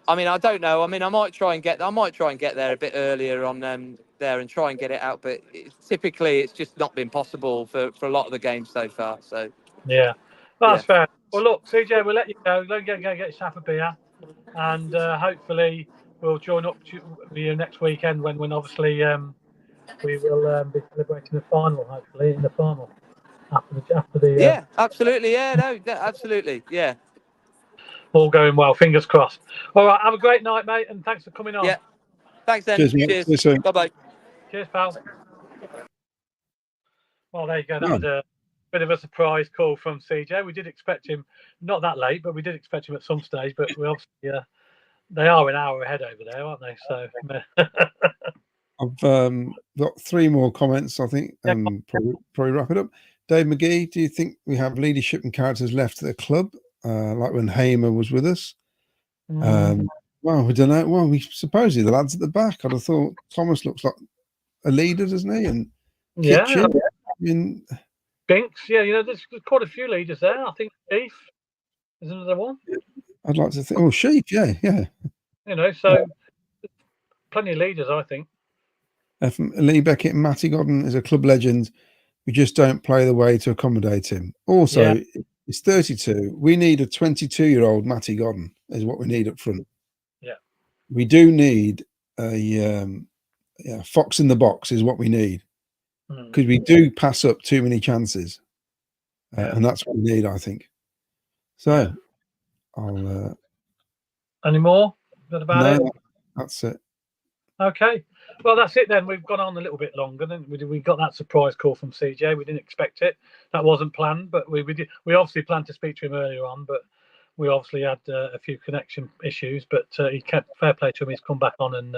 [SPEAKER 5] I mean, I don't know. I mean, I might try and get there a bit earlier on there and try and get it out. But typically, it's just not been possible for a lot of the games so far. So,
[SPEAKER 2] Yeah. That's fair. Well, look, CJ, we'll let you go. Go get yourself a beer, and hopefully we'll join up with you next weekend when obviously we will be celebrating the final. Hopefully, in the final after the
[SPEAKER 5] yeah, absolutely, absolutely, yeah.
[SPEAKER 2] All going well. Fingers crossed. All right. Have a great night, mate, and thanks for coming on.
[SPEAKER 5] Yeah. Thanks, then.
[SPEAKER 3] Cheers, mate. See you soon.
[SPEAKER 5] Bye-bye.
[SPEAKER 2] Cheers, pal. Well, there you go. That was a bit of a surprise call from CJ. We did expect him not that late, but we did expect him at some stage. But we obviously they are an hour ahead over there, aren't they? So
[SPEAKER 3] I've got 3 more comments, I think, probably wrap it up. Dave McGee, do you think we have leadership and characters left at the club, like when Hamer was with us? Well, we don't know. Well, we supposedly the lads at the back. I'd have thought Thomas looks like a leader, doesn't he? And Kitchen, I mean,
[SPEAKER 2] Binks, there's quite a few leaders there. I think Chief is another one.
[SPEAKER 3] I'd like to think. Oh, Sheep, yeah.
[SPEAKER 2] Plenty of leaders, I think.
[SPEAKER 3] Lee Beckett and Matty Godden is a club legend. We just don't play the way to accommodate him. Also, he's 32. We need a 22-year-old Matty Godden is what we need up front.
[SPEAKER 2] Yeah.
[SPEAKER 3] We do need a fox in the box is what we need. Because we do pass up too many chances. And that's what we need, I think. So, I'll...
[SPEAKER 2] Any more? Is that about it?
[SPEAKER 3] That's it.
[SPEAKER 2] Okay. Well, that's it then. We've gone on a little bit longer. Then we got that surprise call from CJ. We didn't expect it. That wasn't planned, but we obviously planned to speak to him earlier on, but we obviously had a few connection issues. But he kept fair play to him. He's come back on and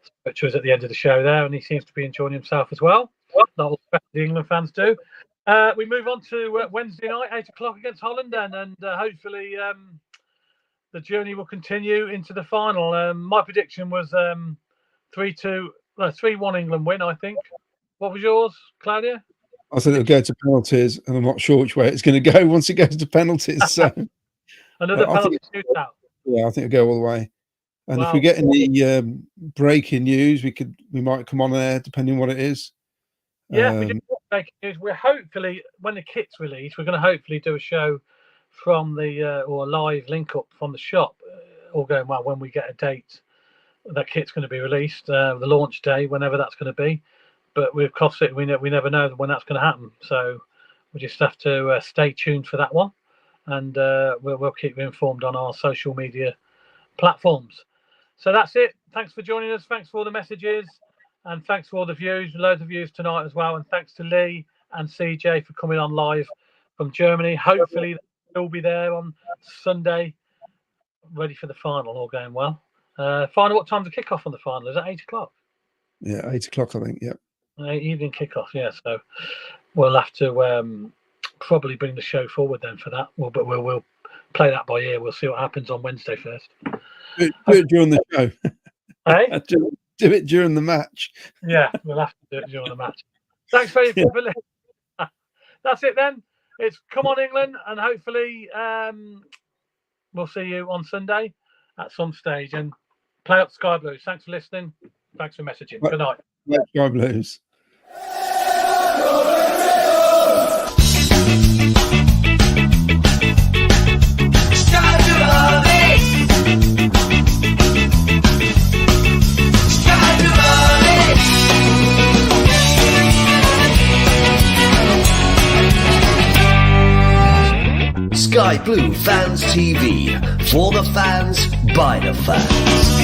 [SPEAKER 2] spoke to us at the end of the show there, and he seems to be enjoying himself as well. Not what the England fans do. We move on to Wednesday night, 8 o'clock against Holland, and hopefully the journey will continue into the final. My prediction was 3-1 England win, I think. What was yours, Claudia?
[SPEAKER 3] I said it'll go to penalties, and I'm not sure which way it's going to go once it goes to penalties. So
[SPEAKER 2] another penalty shootout.
[SPEAKER 3] Yeah, I think it'll go all the way. And if we get any breaking news, we might come on there, depending on what it is.
[SPEAKER 2] Yeah, we do breaking news. We're hopefully, when the kit's released, we're going to hopefully do a show from the or a live link up from the shop. All going well when we get a date that kit's going to be released, the launch day, whenever that's going to be. But with Coventry City, we never know when that's going to happen. So we just have to stay tuned for that one, and we'll keep you informed on our social media platforms. So that's it. Thanks for joining us. Thanks for all the messages, and thanks for all the views. Loads of views tonight as well. And thanks to Lee and CJ for coming on live from Germany. Hopefully they'll be there on Sunday, ready for the final. All going well. Final. What time's the kickoff on the final? Is that 8 o'clock?
[SPEAKER 3] Yeah, 8 o'clock, I think. Yeah.
[SPEAKER 2] Evening kickoff. Yeah. So we'll have to probably bring the show forward then for that. But we'll play that by ear. We'll see what happens on Wednesday first.
[SPEAKER 3] Do it during the show.
[SPEAKER 2] Hey?
[SPEAKER 3] Do it during the match.
[SPEAKER 2] Yeah, we'll have to do it during the match. Thanks very much. That's it then. It's come on England, and hopefully we'll see you on Sunday at some stage. And play up Sky Blues. Thanks for listening. Thanks for messaging. Good night.
[SPEAKER 3] Sky Blues.
[SPEAKER 1] Sky Blue Fans TV, for the fans, by the fans.